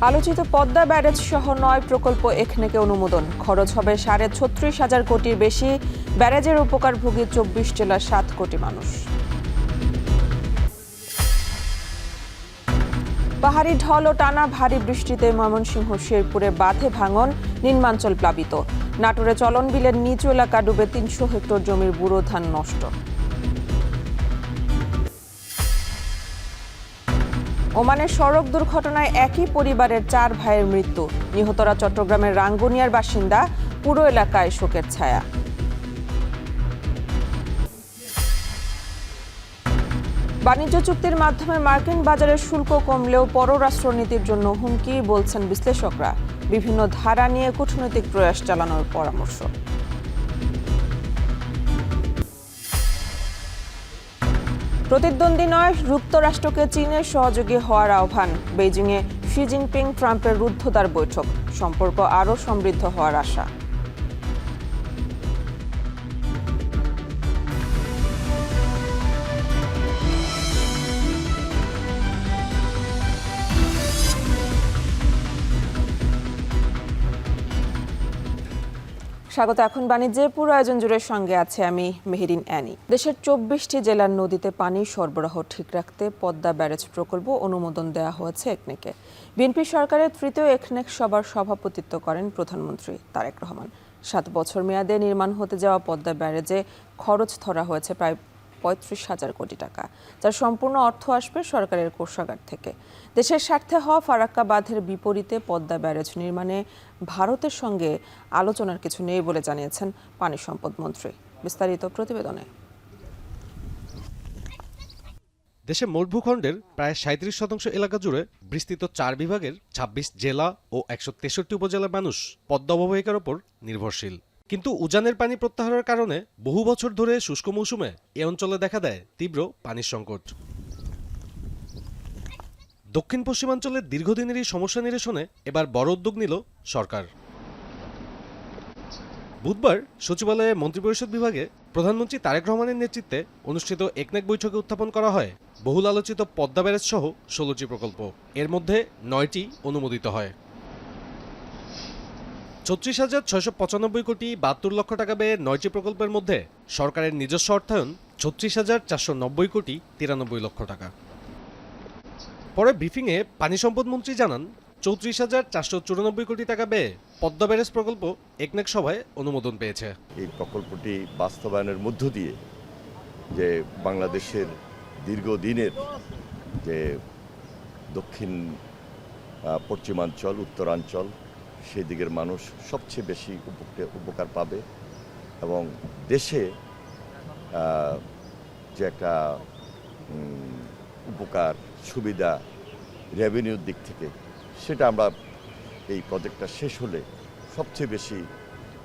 আলোচিত পদ্মা ব্যারেজ সহ ৯ প্রকল্প এখনেকে অনুমোদন। খরচ হবে ৩৬,৫০০ কোটির বেশি। ব্যারেজের উপকারভোগী ২৪ জেলার ৭ কোটি মানুষ। পাহাড়ি ঢল ও টানা ভারী বৃষ্টিতে ময়মনসিংহ শেরপুরে বাঁধে ভাঙন, নিম্নাঞ্চল প্লাবিত। নাটোরে চলন বিলের নিচু এলাকা ডুবে ৩০০ হেক্টর জমির ব্যুরো ধান নষ্ট। ওমানের সড়ক দুর্ঘটনায় একই পরিবারের ৪ ভাইয়ের মৃত্যু। নিহতরা চট্টগ্রামের রাঙ্গুনিয়ার বাসিন্দা। পুরো এলাকায় শোকের ছায়া। বাণিজ্য চুক্তির মাধ্যমে মার্কিন বাজারের শুল্ক কমলেও পররাষ্ট্রনীতির জন্য হুমকি, বলছেন বিশ্লেষকরা। বিভিন্ন ধারা নিয়ে কূটনৈতিক প্রয়াস চালানোর পরামর্শ। প্রতিদ্বন্দ্বী নয়, যুক্তরাষ্ট্রকে চীনের সহযোগী হওয়ার আহ্বান। বেইজিংয়ে শি জিনপিং ট্রাম্পের রুদ্ধদ্বার বৈঠক। সম্পর্ক আরও সমৃদ্ধ হওয়ার আশা। স্বাগত। এখন বাণিজ্যে পুরো আয়োজন জুড়ে সঙ্গে আছে আমি মেহেরিন অ্যানি। দেশের ২৪টি জেলার নদীতে পানি সরবরাহ ঠিক রাখতে পদ্মা ব্যারেজ প্রকল্প অনুমোদন দেওয়া হয়েছে একনেকে। বিএনপি সরকারের তৃতীয় একনেক সভার সভাপতিত্ব করেন প্রধানমন্ত্রী তারেক রহমান। ৭ বছর মেয়াদে নির্মাণ হতে যাওয়া পদ্মা ব্যারেজে খরচ ধরা হয়েছে প্রায় ৩৫,০০০ কোটি টাকা, যার সম্পূর্ণ অর্থ আসবে সরকারের কোষাগার থেকে। দেশের স্বার্থে হওয়া ফারাক্কা বাঁধের বিপরীতে পদ্মা ব্যারেজ নির্মাণে ভারতের সঙ্গে আলোচনার কিছু নেই বলে জানিয়েছেন পানি সম্পদ মন্ত্রী। বিস্তারিত প্রতিবেদনে। দেশের মোট ভূখণ্ডের প্রায় ৩৭% এলাকা জুড়ে বিস্তৃত ৪ বিভাগের ২৬ জেলা ও ১৬৩ উপজেলার মানুষ পদ্মা অববাহিকার ওপর নির্ভরশীল। কিন্তু উজানের পানি প্রত্যাহারের কারণে বহু বছর ধরে শুষ্ক মৌসুমে এ অঞ্চলে দেখা দেয় তীব্র পানির সংকট। দক্ষিণ পশ্চিমাঞ্চলের দীর্ঘদিনের এই সমস্যা নিরসনে এবার বড় উদ্যোগ নিল সরকার। বুধবার সচিবালয়ে মন্ত্রিপরিষদ বিভাগে প্রধানমন্ত্রী তারেক রহমানের নেতৃত্বে অনুষ্ঠিত একনেক বৈঠকে উত্থাপন করা হয় বহুল আলোচিত পদ্মা ব্যারেজ সহ ১৬টি প্রকল্প। এর মধ্যে ৯টি অনুমোদিত হয়। ৩৬,৬৯৫ কোটি ৭২ লক্ষ টাকা ব্যয়ে ৯টি প্রকল্পের মধ্যে সরকারের নিজস্ব অর্থায়ন ৩৬,৪৯০ কোটি ৯৩ লক্ষ টাকা। পরে ব্রিফিংয়ে পানি সম্পদ মন্ত্রী জানান, ৩৪,৪৯৪ কোটি টাকা ব্যয়ে পদ্মা ব্যারেজ প্রকল্প একনেক সভায় অনুমোদন পেয়েছে। এই প্রকল্পটি বাস্তবায়নের মধ্য দিয়ে যে বাংলাদেশের দীর্ঘদিনের যে দক্ষিণ পশ্চিমাঞ্চল, উত্তরাঞ্চল, সেই দিকের মানুষ সবচেয়ে বেশি উপকার পাবে এবং দেশে যে একটা উপকার সুবিধা রেভিনিউর দিক থেকে, সেটা আমরা এই প্রজেক্টটা শেষ হলে সবচেয়ে বেশি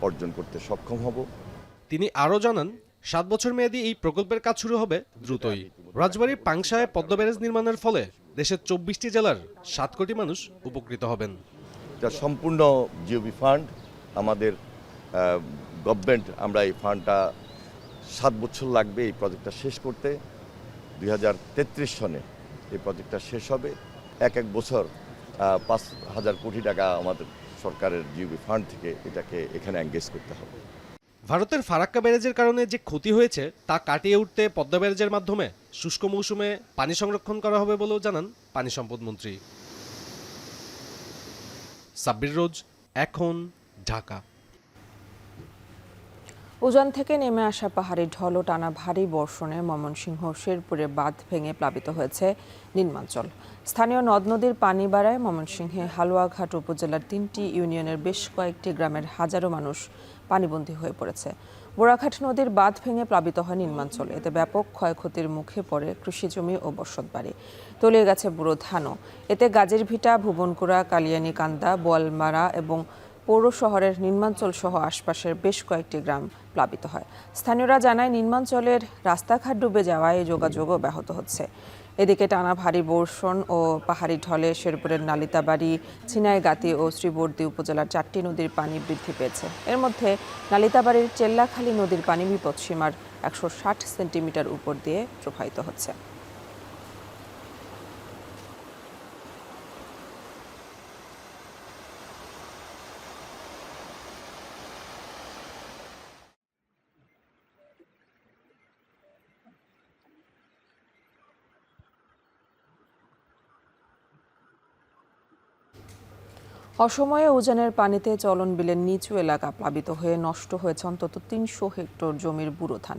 অর্জন করতে সক্ষম হব। তিনি আরও জানান, ৭ বছর মেয়াদী এই প্রকল্পের কাজ শুরু হবে দ্রুতই। রাজবাড়ীর পাংশায় পদ্মা ব্যারেজ নির্মাণের ফলে দেশের ২৪টি জেলার ৭ কোটি মানুষ উপকৃত হবেন। এটা সম্পূর্ণ জিওবি ফান্ড, আমাদের গভর্নমেন্ট, আমরা এই ফান্ডটা ৭ বছর লাগবে এই প্রজেক্টটা শেষ করতে। ২০৩৩ সনে এই প্রজেক্টটা শেষ হবে। এক বছর ৫,০০০ কোটি টাকা আমাদের সরকারের জিওবি ফান্ড থেকে এটাকে এখানে এনগেজ করতে হবে। ভারতের ফারাক্কা ব্যারেজের কারণে যে ক্ষতি হয়েছে তা কাটিয়ে উঠতে পদ্মা ব্যারেজের মাধ্যমে শুষ্ক মৌসুমে পানি সংরক্ষণ করা হবে বলেও জানান পানি সম্পদ মন্ত্রী। সাব্বির রোজ, এখন, ঢাকা। উজান থেকে নেমে আসা পাহাড়ি ঢল ও টানা ভারী বর্ষণে ময়মনসিংহ শেরপুরে বাঁধ ভেঙে প্লাবিত হয়েছে নিম্নাঞ্চল। স্থানীয় নদ নদীর পানি বাড়ায় ময়মনসিংহে হালুয়াঘাট উপজেলার ৩টি ইউনিয়নের বেশ কয়েকটি গ্রামের হাজারো মানুষ পানিবন্দী হয়ে পড়েছে। বোরাঘাট নদীর বাঁধ ভেঙে প্লাবিত হয় নিম্নাঞ্চল। এতে ব্যাপক ক্ষয়ক্ষতির মুখে পড়ে কৃষিজমি ও বসতবাড়ি। তলিয়ে গেছে ব্যুরো ধানও। এতে গাজীর ভিটা, ভুবনকুড়া, কালিয়ানীকান্দা, বোয়ালমারা এবং পৌর শহরের নিম্নাঞ্চল সহ আশপাশের বেশ কয়েকটি গ্রাম প্লাবিত হয়। স্থানীয়রা জানায়, নিম্নাঞ্চলের রাস্তাঘাট ডুবে যাওয়ায় যোগাযোগও ব্যাহত হচ্ছে। এদিকে টানা ভারী বর্ষণ ও পাহাড়ি ঢলে শেরপুরের নালিতাবাড়ি, ছিনাইগাতি ও শ্রীবর্দী উপজেলার 4টি নদীর পানি বৃদ্ধি পেয়েছে। এর মধ্যে নালিতাবাড়ির চেল্লাখালী নদীর পানি বিপদসীমার 160 সেন্টিমিটার উপর দিয়ে প্রবাহিত হচ্ছে। অসময়ে উজানের পানিতে চলন বিলের নিচু এলাকা প্লাবিত হয়ে নষ্ট হয়েছে অন্তত ৩০০ হেক্টর জমির বুড়ো ধান।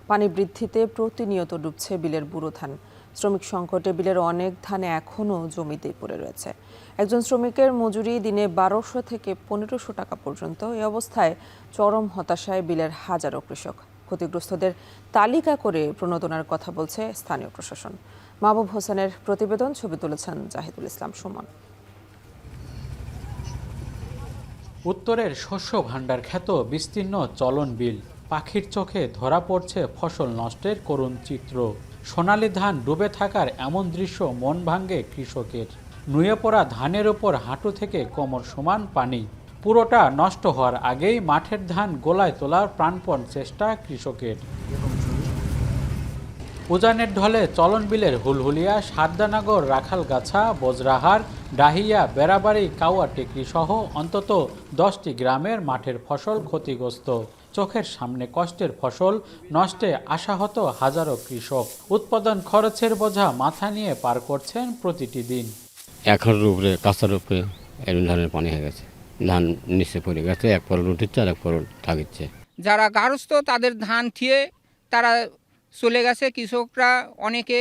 পানি বৃদ্ধিতে প্রতিনিয়ত ডুবছে বিলের বুড়ো ধান। শ্রমিক সংকটে বিলের অনেক ধান এখনও জমিতেই পড়ে রয়েছে। একজন শ্রমিকের মজুরি দিনে ১২০০ থেকে ১৫০০ টাকা পর্যন্ত। এই অবস্থায় চরম হতাশায় বিলের হাজারো কৃষক। ক্ষতিগ্রস্তদের তালিকা করে প্রণোদনার কথা বলছে স্থানীয় প্রশাসন। মাহবুব হোসেনের প্রতিবেদন, ছবি তুলেছেন জাহিদুল ইসলাম সুমন। উত্তরের শস্য ভাণ্ডার খ্যাত বিস্তীর্ণ চলন বিল, পাখির চোখে ধরা পড়ছে ফসল নষ্টের করুণ চিত্র। সোনালী ধান ডুবে থাকার এমন দৃশ্য মন ভাঙ্গে কৃষকের। নুয়ে পড়া ধানের ওপর হাঁটু থেকে কোমর সমান পানি। পুরোটা নষ্ট হওয়ার আগেই মাঠের ধান গোলায় তোলার প্রাণপণ চেষ্টা কৃষকের। উজানের ঢলে চলন বিলের হুলহুলিয়া, সারদানগর, রাখালগাছা, বজরাহার, ডাহিয়া, বেড়াবাড়ি, কাউয়া টেকরি সহ অন্তত 10টি গ্রামের মাঠের ফসল ক্ষতিগ্রস্ত। চোখের সামনে কষ্টের ফসল, নষ্টে আশাহত হাজারো কৃষক। উৎপাদন খরচের বোঝা মাথা নিয়ে পার করছেন প্রতিটি দিন। 1 উপরে কাঁচার উপরে এরকম ধানের পানি হয়ে গেছে, ধান নিচে পড়ে গেছে, এক পরল উঠেছে আর এক পরল থাকিচ্ছে। যারা গারস্থ তাদের ধান থিয়ে তারা চলে গেছে, কৃষকরা অনেকে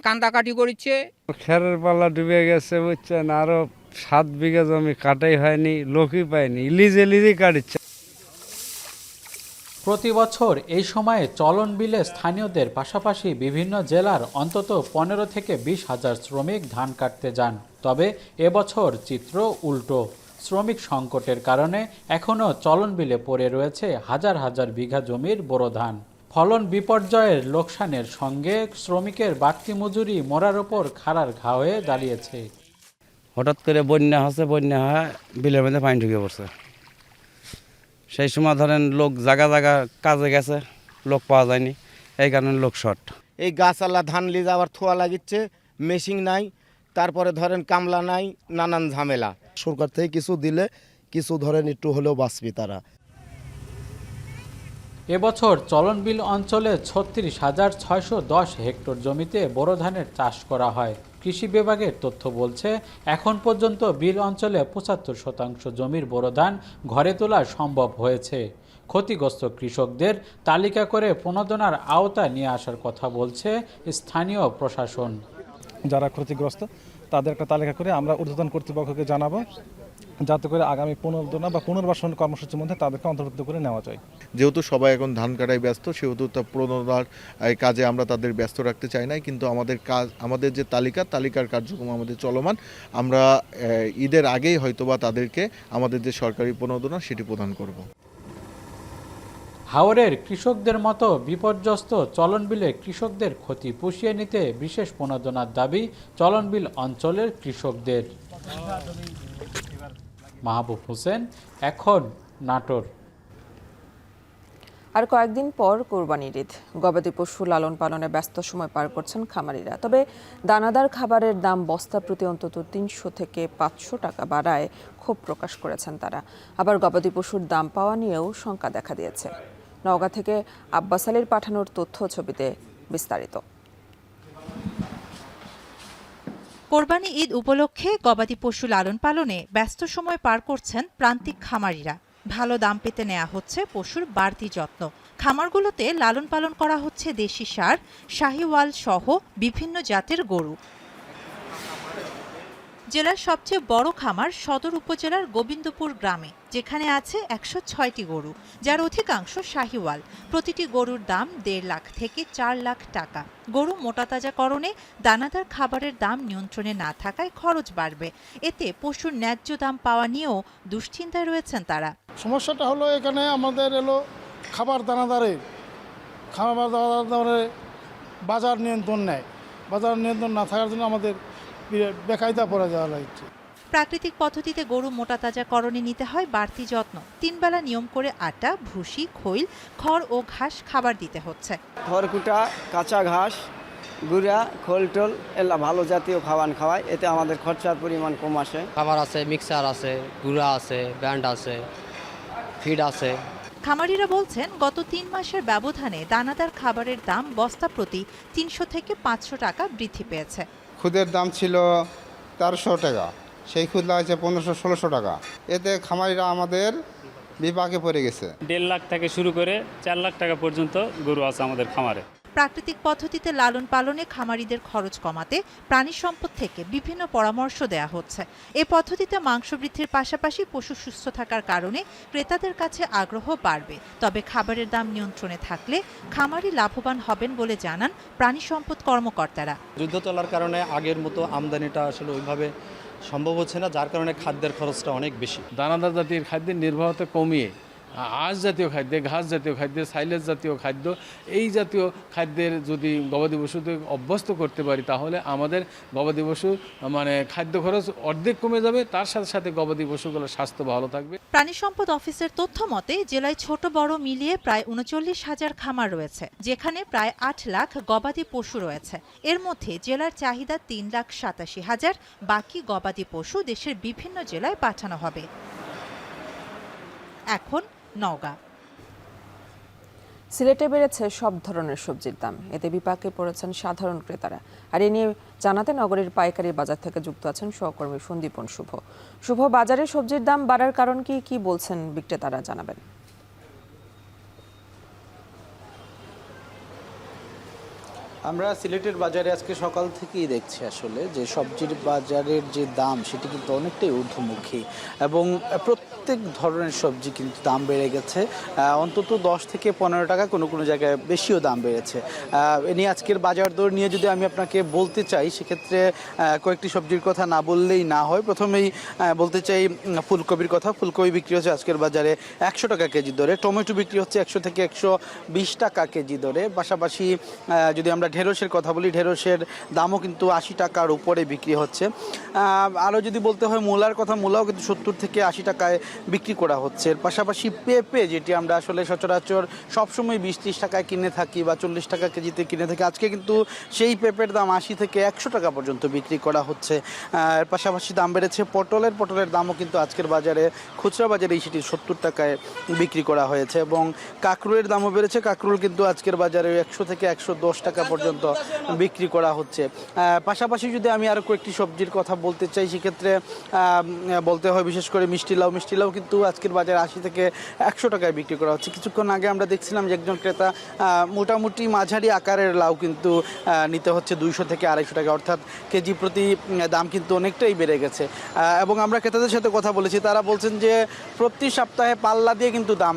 কান্দাকাটি করছে। খেরের পাল্লা ডুবে গেছে বুঝছেন, আরো 7 বিঘা জমি কাটাই হয়নি, লোকই পায়নি, লিজে কাটছে। প্রতি বছর এই সময়ে চলন বিলে স্থানীয়দের পাশাপাশি বিভিন্ন জেলার অন্তত 15 থেকে 20 হাজার শ্রমিক ধান কাটতে যান। তবে এবছর চিত্র উল্টো। শ্রমিক সংকটের কারণে এখনও চলন বিলে পড়ে রয়েছে হাজার হাজার বিঘা জমির বোরো ধান। ফলন বিপর্যয়ের লোকসানের সঙ্গে শ্রমিকের বাড়তি মজুরি মরার ওপর খাড়ার ঘা হয়ে দাঁড়িয়েছে। হঠাৎ করে বন্যা হচ্ছে, বন্যা হয় বিলের মধ্যে পানি ঢুকে পড়ছে। সেই সময় ধরেন লোক জায়গা কাজে গেছে, লোক পাওয়া যায়নি, এই কারণে লোক শর্ট। এই গাছালা ধান লিজ আবার থোয়া লাগিচ্ছে, মেশিন নাই, তারপরে ধরেন কামলা নাই, নানান ঝামেলা। সরকার থেকে কিছু দিলে কিছু ধরেন একটু হলেও বাঁচবি তারা। এবছর চলন বিল অঞ্চলে ৩৬,৬১০ হেক্টর জমিতে বোরো ধানের চাষ করা হয়। কৃষি বিভাগের তথ্য বলছে, এখন পর্যন্ত বিল অঞ্চলে ৭৫% জমির বোরো ধান ঘরে তোলা সম্ভব হয়েছে। ক্ষতিগ্রস্ত কৃষকদের তালিকা করে প্রণোদনার আওতা নিয়ে আসার কথা বলছে স্থানীয় প্রশাসন। যারা ক্ষতিগ্রস্ত তাদের একটা তালিকা করে আমরা ঊর্ধ্বতন কর্তৃপক্ষকে জানাবো, যাতে করে আগামী পুনর্দনা বা পুনর্বাসন কর্মসূচির মধ্যে তাদেরকে অন্তর্ভুক্ত করে নেওয়া যায়। যেহেতু সবাই এখন ধান কাটায় ব্যস্ত, সেহেতু প্রণোদনার কাজে আমরা তাদের ব্যস্ত রাখতে চাই না, কিন্তু আমাদের যে তালিকার কার্যক্রম আমাদের চলমান। আমরা ঈদের আগেই হয়তোবা তাদেরকে আমাদের যে সরকারি প্রণোদনা সেটি প্রদান করব। হাওরের কৃষকদের মতো বিপর্যস্ত চলন বিলে কৃষকদের ক্ষতি পুষিয়ে নিতে বিশেষ প্রণোদনার দাবি চলন বিল অঞ্চলের কৃষকদের। মাহবুব হোসেন, এখন নাটোর। আর কয়েকদিন পর কোরবানির ঈদ। গবাদি পশু লালন পালনে ব্যস্ত সময় পার করছেন খামারিরা। তবে দানাদার খাবারের দাম বস্তা প্রতি অন্তত ৩০০ থেকে ৫০০ টাকা বাড়ায় ক্ষোভ প্রকাশ করেছেন তারা। আবার গবাদি পশুর দাম পাওয়া নিয়েও শঙ্কা দেখা দিয়েছে। নওগাঁ থেকে আব্বাস আলীর পাঠানোর তথ্য, ছবিতে বিস্তারিত। কোরবানি ঈদ উপলক্ষে গবাদি পশু লালন পালনে ব্যস্ত সময় পার করছেন প্রান্তিক খামারিরা। ভালো দাম পেতে নেওয়া হচ্ছে পশুর বাড়তি যত্ন। খামারগুলোতে লালন পালন করা হচ্ছে দেশি ষাঁড়, শাহিওয়াল সহ বিভিন্ন জাতের গরু। জেলার সবচেয়ে বড় খামার সদর উপজেলার গোবিন্দপুর গ্রামে, যেখানে আছে ১০৬টি গরু, যার অধিকাংশ শাহিওয়াল। প্রতিটি গরুর দাম ১.৫ লাখ থেকে ৪ লাখ টাকা। গরু মোটাতাজাকরণে দানাদার খাবারের দাম নিয়ন্ত্রণে না থাকায় খরচ বাড়বে। এতে পশুর ন্যায্য দাম পাওয়া নিয়েও দুশ্চিন্তায় রয়েছেন তারা। সমস্যাটা হলো এখানে আমাদের খাবার দানাদারের বাজার নিয়ন্ত্রণ নেয়। বাজার নিয়ন্ত্রণ না থাকার জন্য আমাদের বেকায়দা পড়ে যাওয়া লাগছে। প্রাকৃতিক পদ্ধতিতে গরু মোটাতাজাকরণে নিতে হয় বাড়তি যত্ন। 3 বেলা নিয়ম করে আটা, ভুসি, খৈল, খড় ও ঘাস খাবার দিতে হচ্ছে। খড়কুটা, কাঁচা ঘাস, গুঁড়া, খোলটোল এলা ভালো জাতীয় খাবার খাওয়ায়, এতে আমাদের খরচার পরিমাণ কম আসে। খাবার আছে, মিক্সার আছে, গুঁড়া আছে, ব্যান্ড আছে, ফিড আছে। খামারিরা বলছেন, গত 3 মাসের ব্যবধানে দানাদার খাবারের দাম বস্তা প্রতি ৩০০ থেকে ৫০০ টাকা বৃদ্ধি পেয়েছে। খুদের দাম ছিল ১৩০০ টাকা, সেই খুদলা হয়েছে 1500-1600 টাকা। এতে খামারিরা আমাদের বিপাকে পড়ে গেছে। 1.5 লাখ থেকে শুরু করে 4 লাখ টাকা পর্যন্ত গরু আছে আমাদের খামারে। প্রাকৃতিক পদ্ধতিতে লালন পালনে খামারিদের খরচ কমাতে প্রাণী সম্পদ থেকে বিভিন্ন পরামর্শ দেয়া হচ্ছে। এই পদ্ধতিতে মাংস বৃদ্ধির পাশাপাশি পশু সুস্থ থাকার কারণে ক্রেতাদের কাছে আগ্রহ বাড়বে। তবে খাবারের দাম নিয়ন্ত্রণে থাকলে খামারি লাভবান হবেন বলে জানান প্রাণী সম্পদ কর্মকর্তারা। যুদ্ধ চলার কারণে আগের মতো আমদানিটা আসলে ওইভাবে সম্ভব হচ্ছে না, যার কারণে খাদ্যের খরচটা অনেক বেশি। দানাদার জাতীয় খাদ্যের নির্ভরতা কমিয়ে আঁশ জাতীয় খাদ্যে, ঘাস জাতীয় খাদ্যে, সাইলেজ জাতীয় খাদ্য, এই জাতীয় খাদ্যের যদি গবাদি পশুদের অভ্যস্ত করতে পারি তাহলে আমাদের গবাদি পশু খাদ্য খরচ অর্ধেক কমে যাবে, তার সাথে সাথে গবাদি পশুগুলোর স্বাস্থ্য ভালো থাকবে। প্রাণী সম্পদ অফিসের তথ্য মতে জেলায় ছোট বড় মিলিয়ে প্রায় 39,000 খামার রয়েছে, যেখানে প্রায় 8 লাখ গবাদি পশু রয়েছে। এর মধ্যে জেলার চাহিদা 3,87,000, বাকি গবাদি পশু দেশের বিভিন্ন জেলায় পাঠানো হবে। এখন নওগাঁ। সিলেটে বেড়েছে সব ধরনের সবজির দাম, এতে বিপাকে পড়েছেন সাধারণ ক্রেতারা। আর এ নিয়ে জানাতে নগরীর পাইকারি বাজার থেকে যুক্ত আছেন সহকর্মী সন্দীপন শুভ। বাজারে সবজির দাম বাড়ার কারণ কি বলছেন বিক্রেতারা, জানাবেন। আমরা সিলেটের বাজারে আজকে সকাল থেকেই দেখছি আসলে যে সবজির বাজারের যে দাম সেটি কিন্তু অনেকটাই ঊর্ধ্বমুখী এবং প্রত্যেক ধরনের সবজি কিন্তু দাম বেড়ে গেছে, অন্তত 10 থেকে 15 টাকা, কোনো কোনো জায়গায় বেশিও দাম বেড়েছে। এ নিয়ে আজকের বাজার দর নিয়ে যদি আমি আপনাকে বলতে চাই সেক্ষেত্রে কয়েকটি সবজির কথা না বললেই না হয়। প্রথমেই বলতে চাই ফুলকপির কথা। ফুলকপি বিক্রি হচ্ছে আজকের বাজারে 100 টাকা কেজি দরে, টমেটো বিক্রি হচ্ছে 100 থেকে 120 টাকা কেজি দরে। পাশাপাশি যদি আমরা ঢেঁড়সের কথা বলি, ঢেঁড়সের দামও কিন্তু 80 টাকার উপরে বিক্রি হচ্ছে। আরও যদি বলতে হয় মূলার কথা, মূলাও কিন্তু 70 থেকে 80 টাকায় বিক্রি করা হচ্ছে। এর পাশাপাশি পেঁপে, যেটি আমরা আসলে সচরাচর সবসময় 20-30 টাকায় কিনে থাকি বা 40 টাকা কেজিতে কিনে থাকি, আজকে কিন্তু সেই পেঁপের দাম 80 থেকে 100 টাকা পর্যন্ত বিক্রি করা হচ্ছে। এর পাশাপাশি দাম বেড়েছে পটলের দামও কিন্তু আজকের বাজারে, খুচরা বাজারে সেটি 70 টাকায় বিক্রি করা হয়েছে। এবং কাঁকরোলের দামও বেড়েছে, কাঁকরোল কিন্তু আজকের বাজারে 100 থেকে 110 টাকা পর্যন্ত বিক্রি করা হচ্ছে। পাশাপাশি যদি আমি আরও কয়েকটি সবজির কথা বলতে চাই সেক্ষেত্রে বলতে হয় বিশেষ করে মিষ্টি লাউ কিন্তু আজকের বাজারে 80 থেকে 100 টাকায় বিক্রি করা হচ্ছে। কিছুক্ষণ আগে আমরা দেখছিলাম যে একজন ক্রেতা মোটামুটি মাঝারি আকারের লাউ কিন্তু নিতে হচ্ছে 200 থেকে 250 টাকা, অর্থাৎ কেজি প্রতি দাম কিন্তু অনেকটাই বেড়ে গেছে। এবং আমরা ক্রেতাদের সাথে কথা বলেছি, তারা বলছেন যে প্রতি সপ্তাহে পাল্লা দিয়ে কিন্তু দাম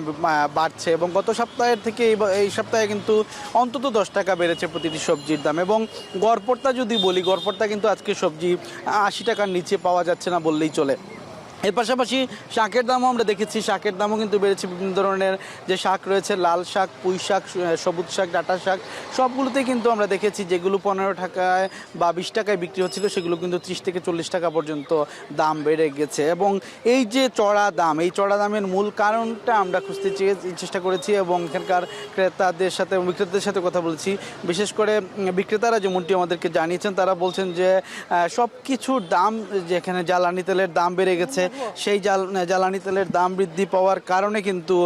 বাড়ছে এবং গত সপ্তাহের থেকে এই সপ্তাহে কিন্তু অন্তত 10 টাকা বেড়েছে প্রতিটি সবজির দাম। এবং গড়পড়তা যদি বলি, গড়পড়তা কিন্তু আজকে সবজি 80 টাকার নিচে পাওয়া যাচ্ছে না বললেই চলে। এর পাশাপাশি শাকের দামও আমরা দেখেছি, শাকের দামও কিন্তু বেড়েছে। বিভিন্ন ধরনের যে শাক রয়েছে, লাল শাক, পুঁই শাক, সবুজ শাক, ডাঁটা শাক, সবগুলোতেই কিন্তু আমরা দেখেছি যেগুলো 15 টাকায় বা 20 টাকায় বিক্রি হচ্ছিল সেগুলো কিন্তু 30 থেকে 40 টাকা পর্যন্ত দাম বেড়ে গেছে। এবং এই যে চড়া দাম, এই চড়া দামের মূল কারণটা আমরা খুঁজতে চেষ্টা করেছি এবং এখানকার ক্রেতাদের সাথে বিক্রেতাদের সাথে কথা বলেছি। বিশেষ করে বিক্রেতারা যেমনটি আমাদেরকে জানিয়েছেন, তারা বলছেন যে সব কিছুর দাম, যেখানে জ্বালানি তেলের দাম বেড়ে গেছে, সেই জ্বালানি তেলের দাম বৃদ্ধি পাওয়ার কারণে কিন্তু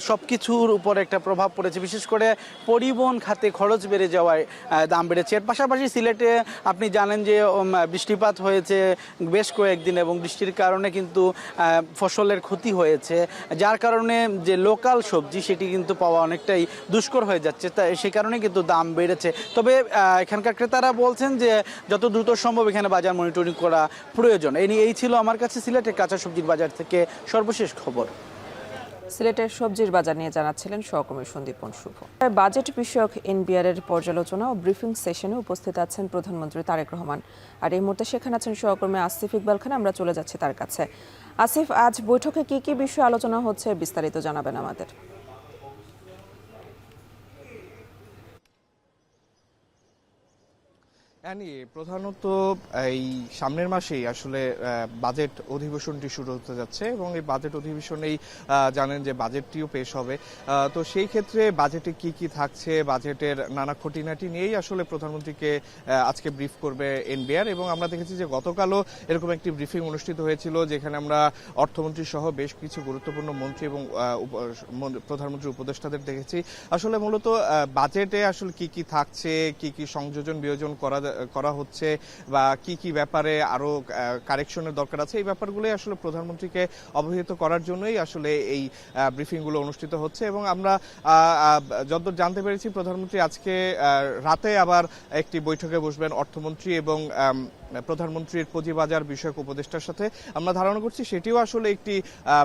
সব কিছুর উপর একটা প্রভাব পড়েছে। বিশেষ করে পরিবহন খাতে খরচ বেড়ে যাওয়ায় দাম বেড়েছে। এর পাশাপাশি সিলেটে আপনি জানেন যে বৃষ্টিপাত হয়েছে বেশ কয়েকদিন এবং বৃষ্টির কারণে কিন্তু ফসলের ক্ষতি হয়েছে, যার কারণে যে লোকাল সবজি সেটি কিন্তু পাওয়া অনেকটাই দুষ্কর হয়ে যাচ্ছে, তাই সে কারণে কিন্তু দাম বেড়েছে। তবে এখানকার ক্রেতারা বলছেন যে যত দ্রুত সম্ভব এখানে বাজার মনিটরিং করা প্রয়োজন। এই ছিল আমার কাছে সিলেটের কাঁচা সবজির বাজার থেকে সর্বশেষ খবর। সিলেটের সবজির বাজার নিয়ে জানাচ্ছিলেন সহকর্মী সন্দীপন শুভ। বাজেট বিষয়ক এনবিআর এর পর্যালোচনা ও ব্রিফিং সেশনে উপস্থিত আছেন প্রধানমন্ত্রী তারেক রহমান। আর এই মুহূর্তে সেখানে আছেন সহকর্মী আসিফ ইকবাল খান। আমরা চলে যাচ্ছি তার কাছে। আসিফ, আজ বৈঠকে কি বিষয়ে আলোচনা হচ্ছে বিস্তারিত জানাবেন আমাদের। প্রধানত এই সামনের মাসেই আসলে বাজেট অধিবেশনটি শুরু হতে যাচ্ছে এবং এই বাজেট অধিবেশনেই জানেন যে বাজেটটিও পেশ হবে। তো সেই ক্ষেত্রে বাজেটে কি থাকছে, বাজেটের নানা খুঁটিনাটি নিয়েই আসলে প্রধানমন্ত্রীকে আজকে ব্রিফ করবে এনবিআর। এবং আমরা দেখেছি যে গতকালও এরকম একটি ব্রিফিং অনুষ্ঠিত হয়েছিল, যেখানে আমরা অর্থমন্ত্রী সহ বেশ কিছু গুরুত্বপূর্ণ মন্ত্রী এবং প্রধানমন্ত্রীর উপদেষ্টাদের দেখেছি। আসলে মূলত বাজেটে আসলে কি থাকছে, কি সংযোজন বিয়োজন করা করা হচ্ছে বা কি কি ব্যাপারে আরো কারেকশনের দরকার আছে, এই ব্যাপারগুলোই আসলে প্রধানমন্ত্রীকে অবহিত করার জন্যই আসলে এই ব্রিফিংগুলো অনুষ্ঠিত হচ্ছে। এবং আমরা যতদূর জানতে পেরেছি প্রধানমন্ত্রী আজকে রাতে আবার একটি বৈঠকে বসবেন অর্থমন্ত্রী এবং প্রধানমন্ত্রীর পুঁজিবাজার বিষয়ক উপদেষ্টার সাথে। আমরা ধারণা করছি সেটিও আসলে একটি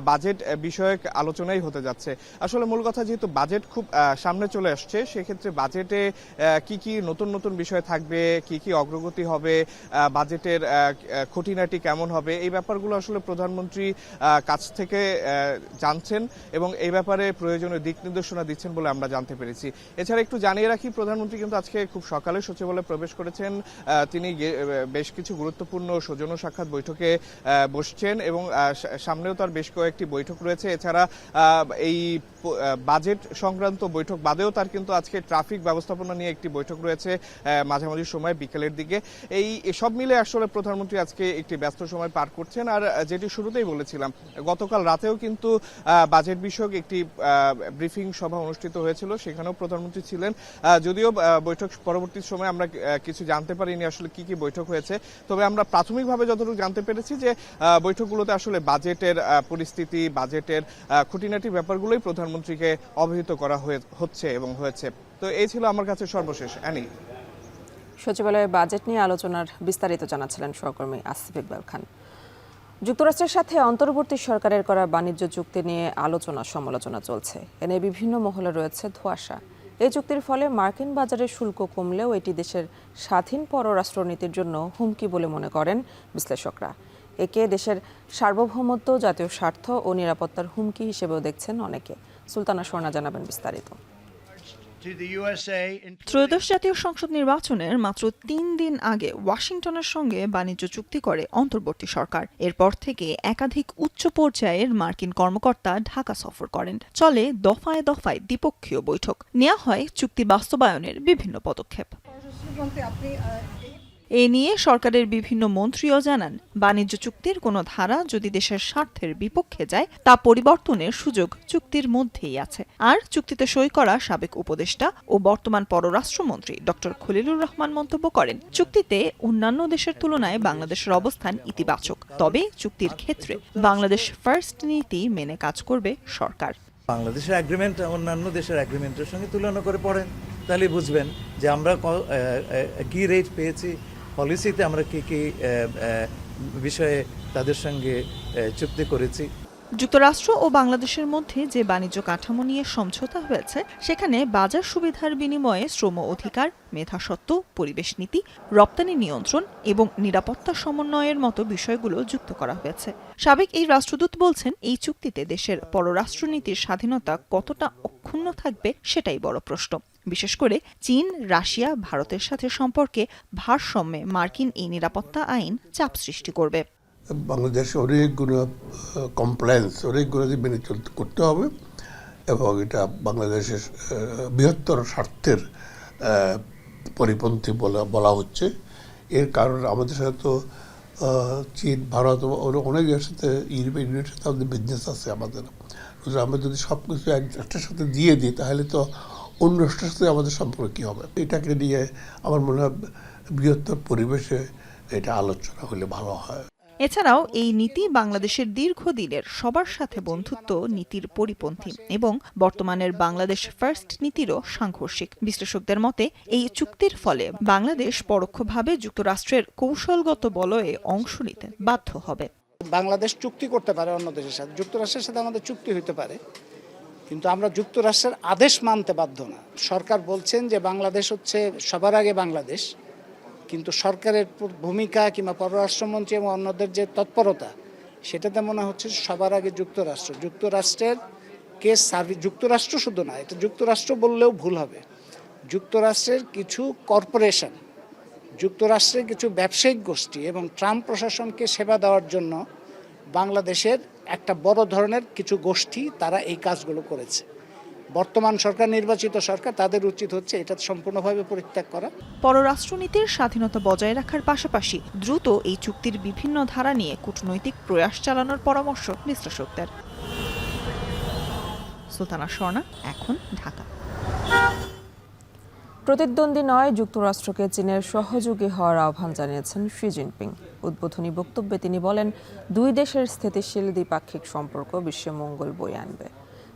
বাজেট বিষয়ক আলোচনাই হতে যাচ্ছে। আসলে মূল কথা, যেহেতু বাজেট খুব সামনে চলে আসছে, সেক্ষেত্রে বাজেটে কি কি নতুন নতুন বিষয় থাকবে, কি কি অগ্রগতি হবে, বাজেটের খুঁটিনাটি কেমন হবে, এই ব্যাপারগুলো আসলে প্রধানমন্ত্রী কাছ থেকে জানছেন এবং এই ব্যাপারে প্রয়োজনীয় দিক নির্দেশনা দিচ্ছেন বলে আমরা জানতে পেরেছি। এছাড়া একটু জানিয়ে রাখি, প্রধানমন্ত্রী কিন্তু আজকে খুব সকালে সচিবালয়ে প্রবেশ করেছেন। তিনি বেশ কিছু গুরুত্বপূর্ণ সৌজন্য সাক্ষাৎ বৈঠকে বসছেন এবং সামনেও তার বেশ কয়েকটি বৈঠক রয়েছে। এছাড়া এই বাজেট সংক্রান্ত বৈঠক বাদেও তার কিন্তু আজকে ট্রাফিক ব্যবস্থাপনা নিয়ে একটি বৈঠক রয়েছে মাঝামাঝি সময় বিকেলের দিকে। এই সব মিলে আসলে প্রধানমন্ত্রী আজকে একটি ব্যস্ত সময় পার করছেন। আর যেটি শুরুতেই বলেছিলাম, গতকাল রাতেও কিন্তু বাজেট বিষয়ক একটি ব্রিফিং সভা অনুষ্ঠিত হয়েছিল, সেখানেও প্রধানমন্ত্রী ছিলেন। যদিও বৈঠক পরবর্তী সময় আমরা কিছু জানতে পারিনি আসলে কি কি বৈঠক হয়েছে, তবে আমরা প্রাথমিকভাবে যতটুকু জানতে পেরেছি যে বৈঠকগুলোতে আসলে বাজেটের পরিস্থিতি, বাজেটের খুঁটিনাটি ব্যাপারগুলোই প্রধানমন্ত্রীকে অবহিত করা হচ্ছে এবং হয়েছে। তো এই ছিল আমার কাছে সর্বশেষ। অ্যানি, সচিবালয়ে বাজেট নিয়ে আলোচনার বিস্তারিত জানাচ্ছিলেন সহকর্মী আসিফ ইকবাল খান। যুক্তরাষ্ট্রের সাথে অন্তর্বর্তী সরকারের করা বাণিজ্য চুক্তি নিয়ে আলোচনা সমালোচনা চলছে। এনে বিভিন্ন মহলে রয়েছে ধোঁয়াশা। এই চুক্তির ফলে মার্কিন বাজারে শুল্ক কমলেও এটি দেশের স্বাধীন পররাষ্ট্রনীতির জন্য হুমকি বলে মনে করেন বিশ্লেষকরা। একে দেশের সার্বভৌমত্ব, জাতীয় স্বার্থ ও নিরাপত্তার হুমকি হিসেবেও দেখছেন অনেকে। সুলতানা স্বর্ণা জানাবেন বিস্তারিত। ত্রয়োদশ জাতীয় সংসদ নির্বাচনের মাত্র 3 দিন আগে ওয়াশিংটনের সঙ্গে বাণিজ্য চুক্তি করে অন্তর্বর্তী সরকার। এরপর থেকে একাধিক উচ্চ পর্যায়ের মার্কিন কর্মকর্তা ঢাকা সফর করেন। চলে দফায় দফায় দ্বিপক্ষীয় বৈঠক, নেওয়া হয় চুক্তি বাস্তবায়নের বিভিন্ন পদক্ষেপ। এ নিয়ে সরকারের বিভিন্ন মন্ত্রীও জানান, বাণিজ্য চুক্তির কোনো ধারা যদি দেশের স্বার্থের বিপক্ষে যায় তা পরিবর্তনের সুযোগ চুক্তির মধ্যেই আছে। আর চুক্তিতে সই করা সাবেক উপদেষ্টা ও বর্তমান পররাষ্ট্রমন্ত্রী ডক্টর খলিলুর রহমান মন্তব্য করেন, চুক্তিতে অন্যান্য দেশের তুলনায় বাংলাদেশের অবস্থান ইতিবাচক। তবে চুক্তির ক্ষেত্রে বাংলাদেশ ফার্স্ট নীতি মেনে কাজ করবে সরকার। বাংলাদেশের এগ্রিমেন্ট অন্যান্য দেশের এগ্রিমেন্টের সঙ্গে তুলনা করে পড়েন, তাহলে বুঝবেন যে আমরা কি রেট পেয়েছি, পলিসিতে আমরা কি কি বিষয়ে তাদের সঙ্গে চুক্তি করেছি। যুক্তরাষ্ট্র ও বাংলাদেশের মধ্যে যে বাণিজ্য কাঠামো নিয়ে সমঝোতা হয়েছে, সেখানে বাজার সুবিধার বিনিময়ে শ্রম অধিকার, মেধাস্বত্ব, পরিবেশ নীতি, রপ্তানি নিয়ন্ত্রণ এবং নিরাপত্তা সমন্বয়ের মতো বিষয়গুলো যুক্ত করা হয়েছে। সাবেক এই রাষ্ট্রদূত বলছেন, এই চুক্তিতে দেশের পররাষ্ট্রনীতির স্বাধীনতা কতটা অক্ষুণ্ণ থাকবে সেটাই বড় প্রশ্ন। বিশেষ করে চীন, রাশিয়া, ভারতের সাথে সম্পর্কে ভারসাম্যে মার্কিন এই নিরাপত্তা আইন চাপ সৃষ্টি করবে। বাংলাদেশে অনেকগুলো কমপ্লেন্স, অনেকগুলো মেনে করতে হবে এবং এটা বাংলাদেশের বৃহত্তর স্বার্থের পরিপন্থী বলা হচ্ছে। এর কারণ আমাদের সাথে তো চীন, ভারত, অনেকের সাথে ইউরোপিয়ান ইউনিয়নের সাথে আমাদের বিজনেস আছে। আমাদের আমরা যদি সব কিছু একটার সাথে দিয়ে দিই তাহলে তো অন্য রাষ্ট্রের সাথে আমাদের সম্পর্ক কী হবে। এটাকে নিয়ে আমার মনে হয় বৃহত্তর পরিবেশে এটা আলোচনা হলে ভালো হয়। এছাড়াও এই নীতি বাংলাদেশের দীর্ঘদিনের সবার সাথে বন্ধুত্ব নীতির পরিপন্থী এবং বর্তমানের বাংলাদেশ ফার্স্ট নীতিরও সাংঘর্ষিক। বিশ্লেষকদের মতে, এই চুক্তির ফলে বাংলাদেশ পরোক্ষভাবে যুক্তরাষ্ট্রের কৌশলগত বলয়ে অংশ নিতে বাধ্য হবে। বাংলাদেশ চুক্তি করতে পারে অন্য দেশের সাথে, যুক্তরাষ্ট্রের সাথে আমাদের চুক্তি হতে পারে, কিন্তু আমরা যুক্তরাষ্ট্রের আদেশ মানতে বাধ্য না। সরকার বলছেন যে বাংলাদেশ হচ্ছে সবার আগে বাংলাদেশ, কিন্তু সরকারের ভূমিকা কিংবা পররাষ্ট্রমন্ত্রী এবং অন্যদের যে তৎপরতা, সেটাতে মনে হচ্ছে সবার আগে যুক্তরাষ্ট্র। যুক্তরাষ্ট্রের কে সার্ভিস, যুক্তরাষ্ট্র শুধু না, এটা যুক্তরাষ্ট্র বললেও ভুল হবে। যুক্তরাষ্ট্রের কিছু কর্পোরেশন, যুক্তরাষ্ট্রের কিছু ব্যবসায়িক গোষ্ঠী এবং ট্রাম্প প্রশাসনকে সেবা দেওয়ার জন্য বাংলাদেশের একটা বড় ধরনের কিছু গোষ্ঠী তারা এই কাজগুলো করেছে। বর্তমান সরকার, নির্বাচিত সরকার, তাদের উচিত হচ্ছে এটা সম্পূর্ণভাবে পরিত্যাগ করা। পররাষ্ট্রনীতির স্বাধীনতা বজায় রাখার পাশাপাশি দ্রুত এই চুক্তির বিভিন্ন ধারা নিয়ে কূটনৈতিক প্রয়াস চালানোর পরামর্শ বিশ্লেষকদের। সুলতানা স্বর্ণা, এখন ঢাকা। প্রতিদ্বন্দ্বী নয়, যুক্তরাষ্ট্রকে চীনের সহযোগী হওয়ার আহ্বান জানিয়েছেন শি জিনপিং। উদ্বোধনী বক্তব্যে তিনি বলেন, দুই দেশের স্থিতিশীল দ্বিপাক্ষিক সম্পর্ক বিশ্বে মঙ্গল বয়ে আনবে।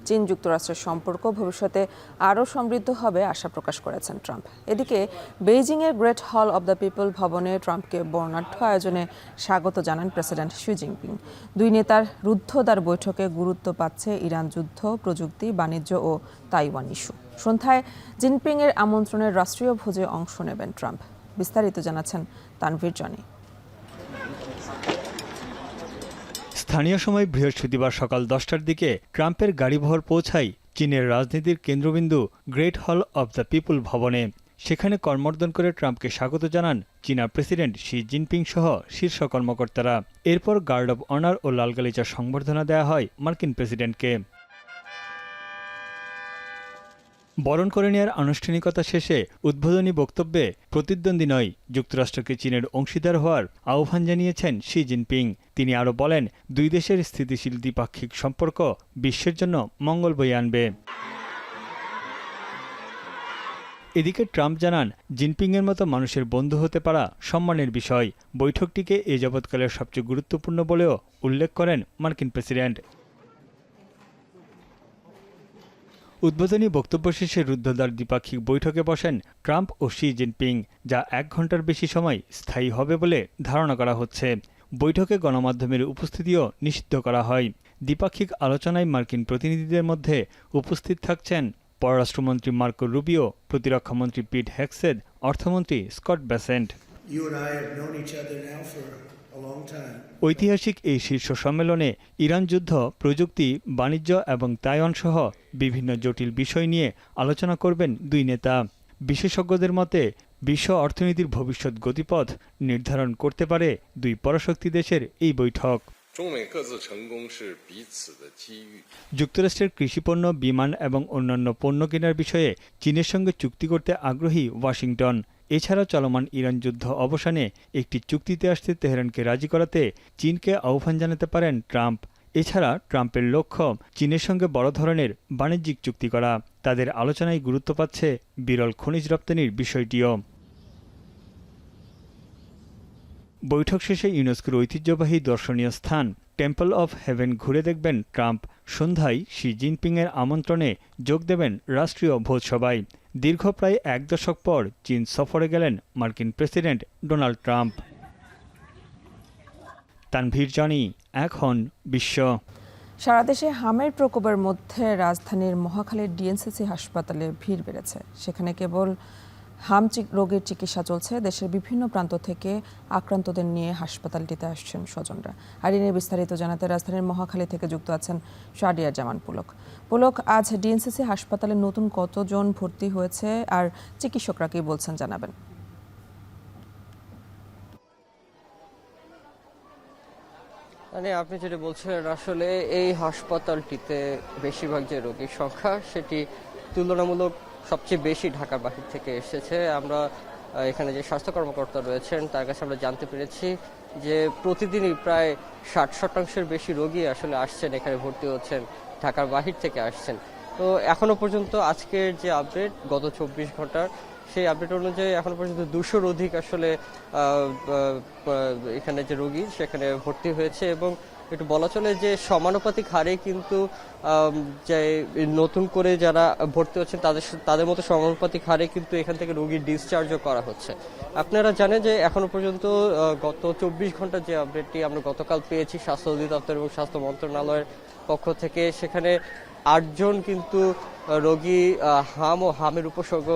চীন যুক্তরাষ্ট্রের সম্পর্ক ভবিষ্যতে আরও সমৃদ্ধ হবে আশা প্রকাশ করেছেন ট্রাম্প। এদিকে বেইজিংয়ের গ্রেট হল অব দ্য পিপল ভবনে ট্রাম্পকে বর্ণাঢ্য আয়োজনে স্বাগত জানান প্রেসিডেন্ট শি জিনপিং। দুই নেতার রুদ্ধদ্বার বৈঠকে গুরুত্ব পাচ্ছে ইরান যুদ্ধ, প্রযুক্তি, বাণিজ্য ও তাইওয়ান ইস্যু। সন্ধ্যায় জিনপিংয়ের আমন্ত্রণের রাষ্ট্রীয় ভোজে অংশ নেবেন ট্রাম্প। বিস্তারিত জানাচ্ছেন তানভীর জনি। স্থানীয় সময় বৃহস্পতিবার সকাল 10টার দিকে ট্রাম্পের গাড়িবহর পৌঁছায় চীনের রাজনীতির কেন্দ্রবিন্দু গ্রেট হল অব দ্য পিপল ভবনে। সেখানে কর্মর্দন করে ট্রাম্পকে স্বাগত জানান চীনা প্রেসিডেন্ট শি জিনপিং সহ শীর্ষ কর্মকর্তারা। এরপর গার্ড অব অনার ও লাল গালিচার সংবর্ধনা দেওয়া হয় মার্কিন প্রেসিডেন্টকে। বরণ করে নেওয়ার আনুষ্ঠানিকতা শেষে উদ্বোধনী বক্তব্যে প্রতিদ্বন্দ্বী নয়, যুক্তরাষ্ট্রকে চীনের অংশীদার হওয়ার আহ্বান জানিয়েছেন শি জিনপিং। তিনি আরও বলেন, দুই দেশের স্থিতিশীল দ্বিপাক্ষিক সম্পর্ক বিশ্বের জন্য মঙ্গল বয়ে আনবে। এদিকে ট্রাম্প জানান, জিনপিংয়ের মতো মানুষের বন্ধু হতে পারা সম্মানের বিষয়। বৈঠকটিকে এ যাবৎকালের সবচেয়ে গুরুত্বপূর্ণ বলেও উল্লেখ করেন মার্কিন প্রেসিডেন্ট। উদ্বোধনী বক্তব্য শেষে রুদ্ধদ্বার দ্বিপাক্ষিক বৈঠকে বসেন ট্রাম্প ও শি জিনপিং, যা 1 ঘন্টার বেশি সময় স্থায়ী হবে বলে ধারণা করা হচ্ছে। বৈঠকে গণমাধ্যমের উপস্থিতিও নিষিদ্ধ করা হয়। দ্বিপাক্ষিক আলোচনায় মার্কিন প্রতিনিধিদের মধ্যে উপস্থিত থাকছেন পররাষ্ট্রমন্ত্রী মার্কো রুবিও, প্রতিরক্ষামন্ত্রী পিট হেগসেথ, অর্থমন্ত্রী স্কট বেসেন্ট। ঐতিহাসিক এই শীর্ষ সম্মেলনে ইরান যুদ্ধ, প্রযুক্তি, বাণিজ্য এবং তাইওয়ান সহ বিভিন্ন জটিল বিষয় নিয়ে আলোচনা করবেন দুই নেতা। বিশেষজ্ঞদের মতে বিশ্ব অর্থনীতির ভবিষ্যৎ গতিপথ নির্ধারণ করতে পারে দুই পরাশক্তি দেশের এই বৈঠক। যুক্তরাষ্ট্রের কৃষিপণ্য, বিমান এবং অন্যান্য পণ্য কেনার বিষয়ে চীনের সঙ্গে চুক্তি করতে আগ্রহী ওয়াশিংটন। এছাড়া চলমান ইরান যুদ্ধ অবসানে একটি চুক্তিতে আসতে তেহরানকে রাজি করাতে চীনকে আহ্বান জানাতে পারেন ট্রাম্প। এছাড়া ট্রাম্পের লক্ষ্য চীনের সঙ্গে বড় ধরনের বাণিজ্যিক চুক্তি করা। তাদের আলোচনায় গুরুত্ব পাচ্ছে বিরল খনিজ রপ্তানির বিষয়টিও। বৈঠক শেষে ইউনেস্কোর ঐতিহ্যবাহী দর্শনীয় স্থান টেম্পল অফ হেভেন ঘুরে দেখবেন ট্রাম্প। সন্ধ্যায় শি জিনপিংয়ের আমন্ত্রণে যোগ দেবেন রাষ্ট্রীয় ভোজসভায়। দীর্ঘ প্রায় 1 দশক পর চীন সফরে গেলেন মার্কিন president Donald Trump. Tanvir Johnny, এখন বিশ্ব। সারা দেশে হামের প্রকোপের মধ্যে রাজধানীর মহাখালীর ডিএনসিসি হাসপাতালে ভিড় বেড়েছে। সেখানে কেবল হাম রোগের চিকিৎসা চলছে। দেশের বিভিন্ন প্রান্ত থেকে আক্রান্তদের নিয়ে হাসপাতালটিতে আসছেন স্বজনরা। আর এ নিয়ে বিস্তারিত জানাতে রাজধানীর মহাখালী থেকে যুক্ত আছেন শাহরিয়ার জামান পুলক। আজ ডিএনসিসি হাসপাতালে নতুন কতজন ভর্তি হয়েছে আর চিকিৎসকরা কি বলছেন জানাবেন। মানে আপনি যেটা বলছেন, আসলে এই হাসপাতালটিতে বেশিরভাগ যে রোগীর সংখ্যা সেটি তুলনামূলক সবচেয়ে বেশি ঢাকার বাহির থেকে এসেছে। আমরা এখানে যে স্বাস্থ্য কর্মকর্তা রয়েছেন তার কাছে আমরা জানতে পেরেছি যে প্রতিদিনই প্রায় 60% বেশি রোগী আসলে আসছেন, এখানে ভর্তি হচ্ছেন, ঢাকার বাহির থেকে আসছেন। তো এখনো পর্যন্ত আজকের যে আপডেট গত 24 ঘন্টার, সেই আপডেট অনুযায়ী এখনো পর্যন্ত 200-র অধিক আসলে এখানে যে রোগী সেখানে ভর্তি হয়েছে। এবং একটু বলা চলে যে সমানুপাতিক হারে কিন্তু যে নতুন করে যারা ভর্তি হচ্ছেন তাদের মতো সমানুপাতিক হারে কিন্তু এখান থেকে রোগীর ডিসচার্জও করা হচ্ছে। আপনারা জানেন যে এখনো পর্যন্ত গত 24 ঘন্টার যে আপডেটটি আমরা গতকাল পেয়েছি স্বাস্থ্য অধিদপ্তর এবং স্বাস্থ্য মন্ত্রণালয়ের পক্ষ থেকে, সেখানে 8 জন কিন্তু রোগী হাম ও হামের উপসর্গ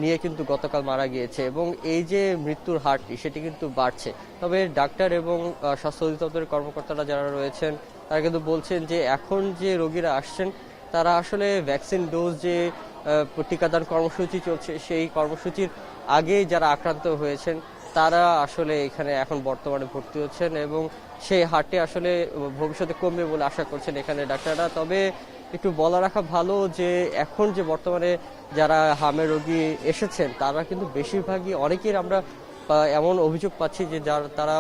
নিয়ে কিন্তু গতকাল মারা গিয়েছে। এবং এই যে মৃত্যুর হারটি সেটি কিন্তু বাড়ছে। তবে ডাক্তার এবং স্বাস্থ্য অধিদপ্তরের কর্মকর্তারা যারা রয়েছেন তারা কিন্তু বলছেন যে এখন যে রোগীরা আসছেন তারা আসলে ভ্যাকসিন ডোজ যে টিকাদান কর্মসূচি চলছে সেই কর্মসূচির আগে যারা আক্রান্ত হয়েছেন তারা আসলে এখানে এখন বর্তমানে ভর্তি হচ্ছেন এবং সেই হারটি আসলে ভবিষ্যতে কমবে বলে আশা করছেন এখানে ডাক্তাররা। তবে একটু বলা রাখা ভালো যে এখন যে বর্তমানে যারা হামের রোগী এসেছেন তারা কিন্তু বেশিরভাগই, অনেকের আমরা এমন অভিযোগ পাচ্ছি যে তারা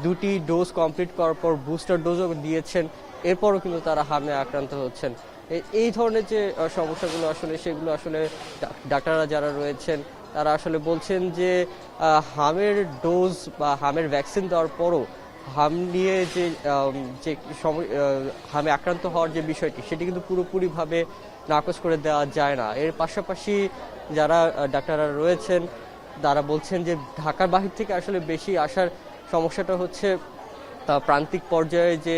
2টি ডোজ কমপ্লিট করার পর বুস্টার ডোজও দিয়েছেন, এরপরও কিন্তু তারা হামে আক্রান্ত হচ্ছেন। এই ধরনের যে সমস্যাগুলো আসলে সেগুলো আসলে ডাক্তাররা যারা রয়েছেন তারা আসলে বলছেন যে হামের ডোজ বা হামের ভ্যাকসিন দেওয়ার পরও হাম নিয়ে যে হামে আক্রান্ত হওয়ার যে বিষয়টি সেটি কিন্তু পুরোপুরিভাবে নাকচ করে দেওয়া যায় না। এর পাশাপাশি যারা ডাক্তাররা রয়েছেন তারা বলছেন যে ঢাকার বাহির থেকে আসলে বেশি আসার সমস্যাটা হচ্ছে প্রান্তিক পর্যায়ে যে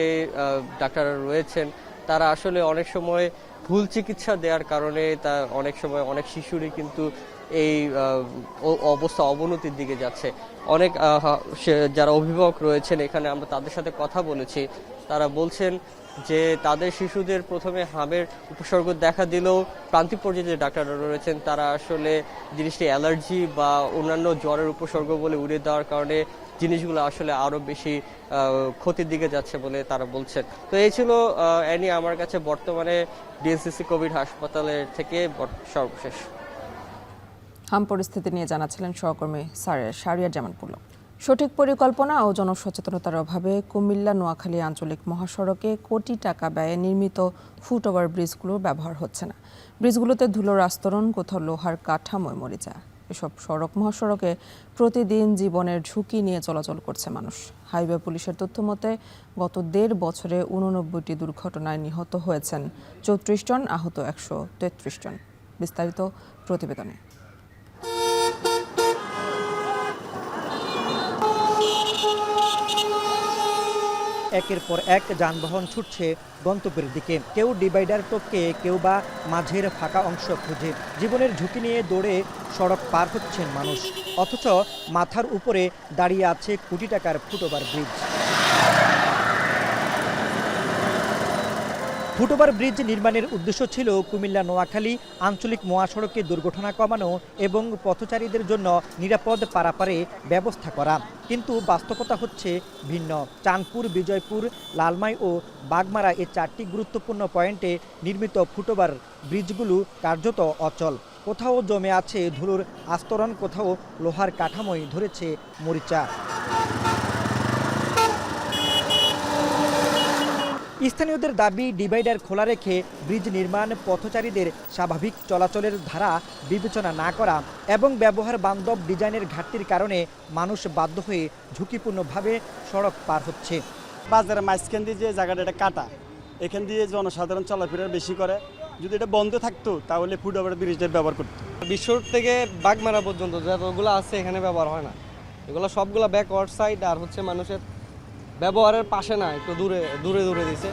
ডাক্তাররা রয়েছেন তারা আসলে অনেক সময় ভুল চিকিৎসা দেওয়ার কারণে তা অনেক সময় অনেক শিশুরই কিন্তু এই অবস্থা অবনতির দিকে যাচ্ছে। অনেক যারা অভিভাবক রয়েছেন এখানে আমরা তাদের সাথে কথা বলেছি, তারা বলছেন যে তাদের শিশুদের প্রথমে হামের উপসর্গ দেখা দিলেও প্রান্তিক পর্যায়ে যে ডাক্তাররা রয়েছেন তারা আসলে জিনিসটি অ্যালার্জি বা অন্যান্য জ্বরের উপসর্গ বলে উড়িয়ে দেওয়ার কারণে জিনিসগুলো আসলে আরও বেশি ক্ষতির দিকে যাচ্ছে বলে তারা বলছেন। তো এই ছিল অ্যানি আমার কাছে বর্তমানে ডিএনসিসি কোভিড হাসপাতালের থেকে সর্বশেষ। হাম পরিস্থিতি নিয়ে জানাচ্ছিলেন সহকর্মী শাহরিয়ার জামান পুলক। সঠিক পরিকল্পনা ও জনসচেতনতার অভাবে কুমিল্লা নোয়াখালী আঞ্চলিক মহাসড়কে কোটি টাকা ব্যয়ে নির্মিত ফুটওভার ব্রিজগুলো ব্যবহার হচ্ছে না। ব্রিজগুলোতে ধুলোর আস্তরণ, কোথাও লোহার কাঠামোয় মরিচা। এসব সড়ক মহাসড়কে প্রতিদিন জীবনের ঝুঁকি নিয়ে চলাচল করছে মানুষ। হাইওয়ে পুলিশের তথ্য মতে গত ১.৫ বছরে ৮৯টি দুর্ঘটনায় নিহত হয়েছেন ৩৪ জন, আহত ১৩৩ জন। বিস্তারিত প্রতিবেদনে। একের পর এক যানবাহন ছুটছে গন্তব্যের দিকে। কেউ ডিভাইডার টপকে, কেউ বা মাঝের ফাঁকা অংশ খুঁজে। জীবনের ঝুঁকি নিয়ে দৌড়ে সড়ক পার হচ্ছেন মানুষ, অথচ মাথার উপরে দাঁড়িয়ে আছে কোটি টাকার ফুটওভার ব্রিজ। ফুটওভার ব্রিজ নির্মাণের উদ্দেশ্য ছিল কুমিল্লা নোয়াখালী আঞ্চলিক মহাসড়কে দুর্ঘটনা কমানো এবং পথচারীদের জন্য নিরাপদ পারাপারে ব্যবস্থা করা। কিন্তু বাস্তবতা হচ্ছে ভিন্ন। চাঁদপুর, বিজয়পুর, লালমাই ও বাগমারা এই 4টি গুরুত্বপূর্ণ পয়েন্টে নির্মিত ফুটওভার ব্রিজগুলো কার্যত অচল। কোথাও জমে আছে ধুলোর আস্তরণ, কোথাও লোহার কাঠামোয় ধরেছে মরিচা। স্থানীয়দের দাবি, ডিভাইডার খোলা রেখে ব্রিজ নির্মাণ, পথচারীদের স্বাভাবিক চলাচলের ধারা বিবেচনা না করা এবং ব্যবহার বান্ধব ডিজাইনের ঘাটতির কারণে মানুষ বাধ্য হয়ে ঝুঁকিপূর্ণভাবে সড়ক পার হচ্ছে। বাজারের মাঝখান দিয়ে যে জায়গাটা এটা কাটা, এখান দিয়ে জনসাধারণ চলাফেরা বেশি করে। যদি এটা বন্ধ থাকতো তাহলে ফুটওভার ব্রিজের ব্যবহার করতো। বিশ্বর থেকে বাগমারা পর্যন্ত যতগুলো আছে এখানে ব্যবহার হয় না। এগুলো সবগুলো ব্যাকওয়ার্ড সাইড আর হচ্ছে মানুষের ব্যবহারের পাশে না, একটু দূরে দূরে দূরে দিছে।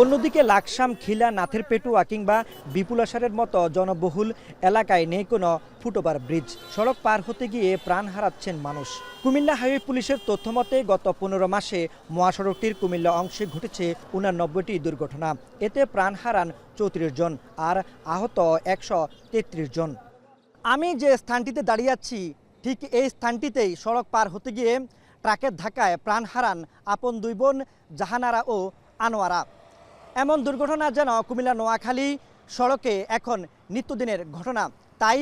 অন্যদিকে লাকসাম, খিলা, নাথের পেটুয়া কিংবা বিপুলাসারের মতো জনবহুল এলাকায় নেই কোনো ফুটওভার ব্রিজ। সড়ক পার হতে গিয়ে প্রাণ হারাচ্ছেন মানুষ। কুমিল্লা হাইওয়ে পুলিশের তথ্য মতে গত 15 মাসে মহাসড়কটির কুমিল্লা অংশে ঘটেছে 89টি দুর্ঘটনা। এতে প্রাণ হারান 34 জন আর আহত 133 জন। আমি যে স্থানটিতে দাঁড়িয়ে আছি ঠিক এই স্থানটিতেই সড়ক পার হতে গিয়ে ট্রাকের ধাক্কায় প্রাণ হারান আপন 2 বোন জাহানারা ও আনোয়ারা। এমন দুর্ঘটনা যেন কুমিল্লা নোয়াখালী সড়কে এখন নিত্যদিনের ঘটনা। তাই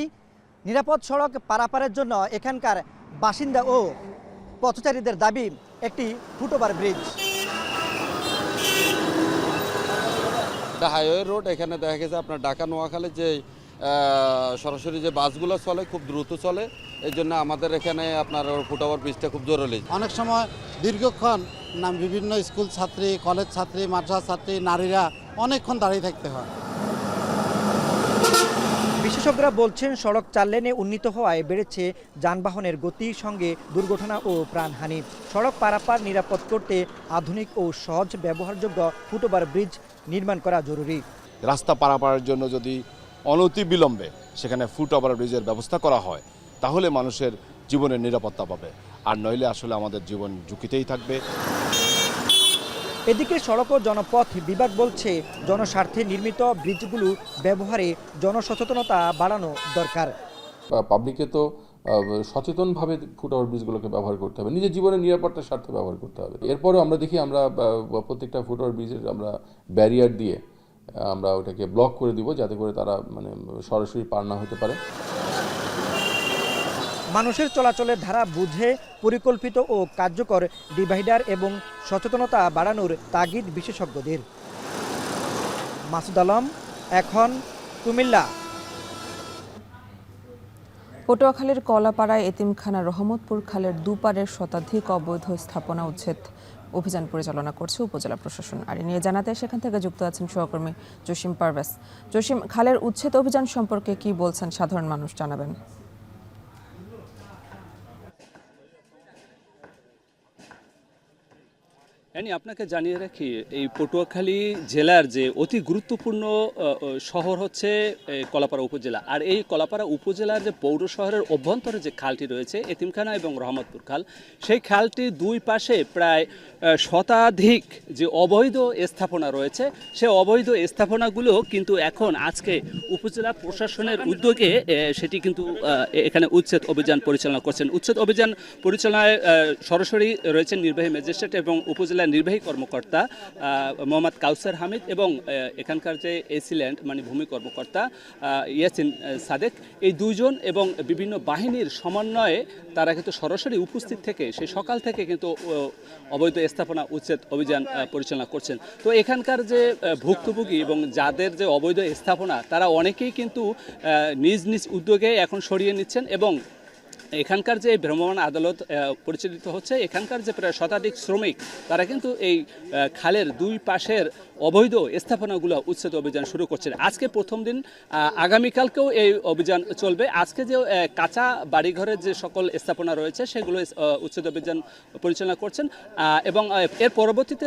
নিরাপদ সড়ক পারাপারের জন্য এখানকার বাসিন্দা ও পথচারীদের দাবি একটি ফুটওভার ব্রিজ। হাইওয়ে রোড, এখানে দেখা গেছে আপনার ঢাকা নোয়াখালী যে সরাসরি যে বাসগুলো চলে খুব দ্রুত চলে, এই জন্য আমাদের এখানে আপনার ফুটওভার ব্রিজটা খুব জরুরি। অনেক সময় দীর্ঘক্ষণ বিভিন্ন স্কুল ছাত্রী, কলেজ ছাত্রী, মাদ্রাসা ছাত্রী, নারীরা অনেকক্ষণ দাঁড়িয়ে থাকতে হয়। বিশেষজ্ঞরা বলছেন সড়ক 4 লেনে উন্নীত হওয়ায় বেড়েছে যানবাহনের গতি, সঙ্গে দুর্ঘটনা ও প্রাণহানি। সড়ক পারাপার নিরাপদ করতে আধুনিক ও সহজ ব্যবহারযোগ্য ফুটওভার ব্রিজ নির্মাণ করা জরুরি। রাস্তা পারাপারের জন্য যদি অনতিবিলম্বে সেখানে ফুটওভার ব্রিজের ব্যবস্থা করা হয় তাহলে মানুষের জীবনের নিরাপত্তা পাবে, আর নইলে আসলে আমাদের জীবন ঝুঁকিতেই থাকবে। এদিকে সড়ক ও জনপথ বিভাগ বলছে জনস্বার্থে নির্মিত ব্রিজগুলো ব্যবহারে জনসচেতনতা বাড়ানো দরকার। পাবলিককে তো সচেতনভাবে ফুটওভার ব্রিজগুলোকে ব্যবহার করতে হবে, নিজের জীবনের নিরাপত্তার স্বার্থে ব্যবহার করতে হবে। এরপরেও আমরা দেখি আমরা প্রত্যেকটা ফুটওভার ব্রিজের আমরা ব্যারিয়ার দিয়ে আমরা ওটাকে ব্লক করে দিব, যাতে করে তারা সরাসরি পার না হতে পারে। মানুষের চলাচলের ধারা বুঝে পরিকল্পিত ও কার্যকর ডিভাইডার এবং সচেতনতা বাড়ানোর তাগিদ বিশেষজ্ঞদের। মাসুদ আলম, এখন, কুমিল্লা। পটুয়াখালীর কলাপাড়ায় এতিমখানা রহমতপুর খালের দুপারের শতাধিক অবৈধ স্থাপনা উচ্ছেদ অভিযান পরিচালনা করছে উপজেলা প্রশাসন। আর এ নিয়ে জানাতে সেখান থেকে যুক্ত আছেন সহকর্মী জসিম পারভেজ। জসিম, খালের উচ্ছেদ অভিযান সম্পর্কে কি বলছেন সাধারণ মানুষ, জানাবেন। আপনাকে জানিয়ে রাখি, এই পটুয়াখালী জেলার যে অতি গুরুত্বপূর্ণ শহর হচ্ছে কলাপাড়া উপজেলা। আর এই কলাপাড়া উপজেলার যে পৌর শহরের অভ্যন্তরে যে খালটি রয়েছে এতিমখানা এবং রহমতপুর খাল, সেই খালটির দুই পাশে প্রায় শতাধিক যে অবৈধ স্থাপনা রয়েছে, সে অবৈধ স্থাপনাগুলো কিন্তু এখন আজকে উপজেলা প্রশাসনের উদ্যোগে সেটি কিন্তু এখানে উচ্ছেদ অভিযান পরিচালনা করছেন। উচ্ছেদ অভিযান পরিচালনায় সরাসরি রয়েছেন নির্বাহী ম্যাজিস্ট্রেট এবং উপজেলা নির্বাহী কর্মকর্তা মোহাম্মদ কাউসার হামিদ এবং এখানকার যে এসিল্যান্ড মানে ভূমি কর্মকর্তা ইয়াসিন সাদেক, এই দুইজন এবং বিভিন্ন বাহিনীর সমন্বয়ে তারা কিন্তু সরাসরি উপস্থিত থেকে সেই সকাল থেকে কিন্তু অবৈধ স্থাপনা উচ্ছেদ অভিযান পরিচালনা করছেন। তো এখানকার যে ভুক্তভোগী এবং যাদের যে অবৈধ স্থাপনা, তারা অনেকেই কিন্তু নিজ নিজ উদ্যোগে এখন সরিয়ে নিচ্ছেন এবং এখানকার যে ভ্রাম্যমাণ আদালত পরিচালিত হচ্ছে, এখানকার যে প্রায় শতাধিক শ্রমিক তারা কিন্তু এই খালের দুই পাশের অবৈধ স্থাপনাগুলো উচ্ছেদ অভিযান শুরু করছেন। আজকে প্রথম দিন, আগামীকালকেও এই অভিযান চলবে। আজকে যে কাঁচা বাড়িঘরের যে সকল স্থাপনা রয়েছে সেগুলো উচ্ছেদ অভিযান পরিচালনা করছেন এবং এর পরবর্তীতে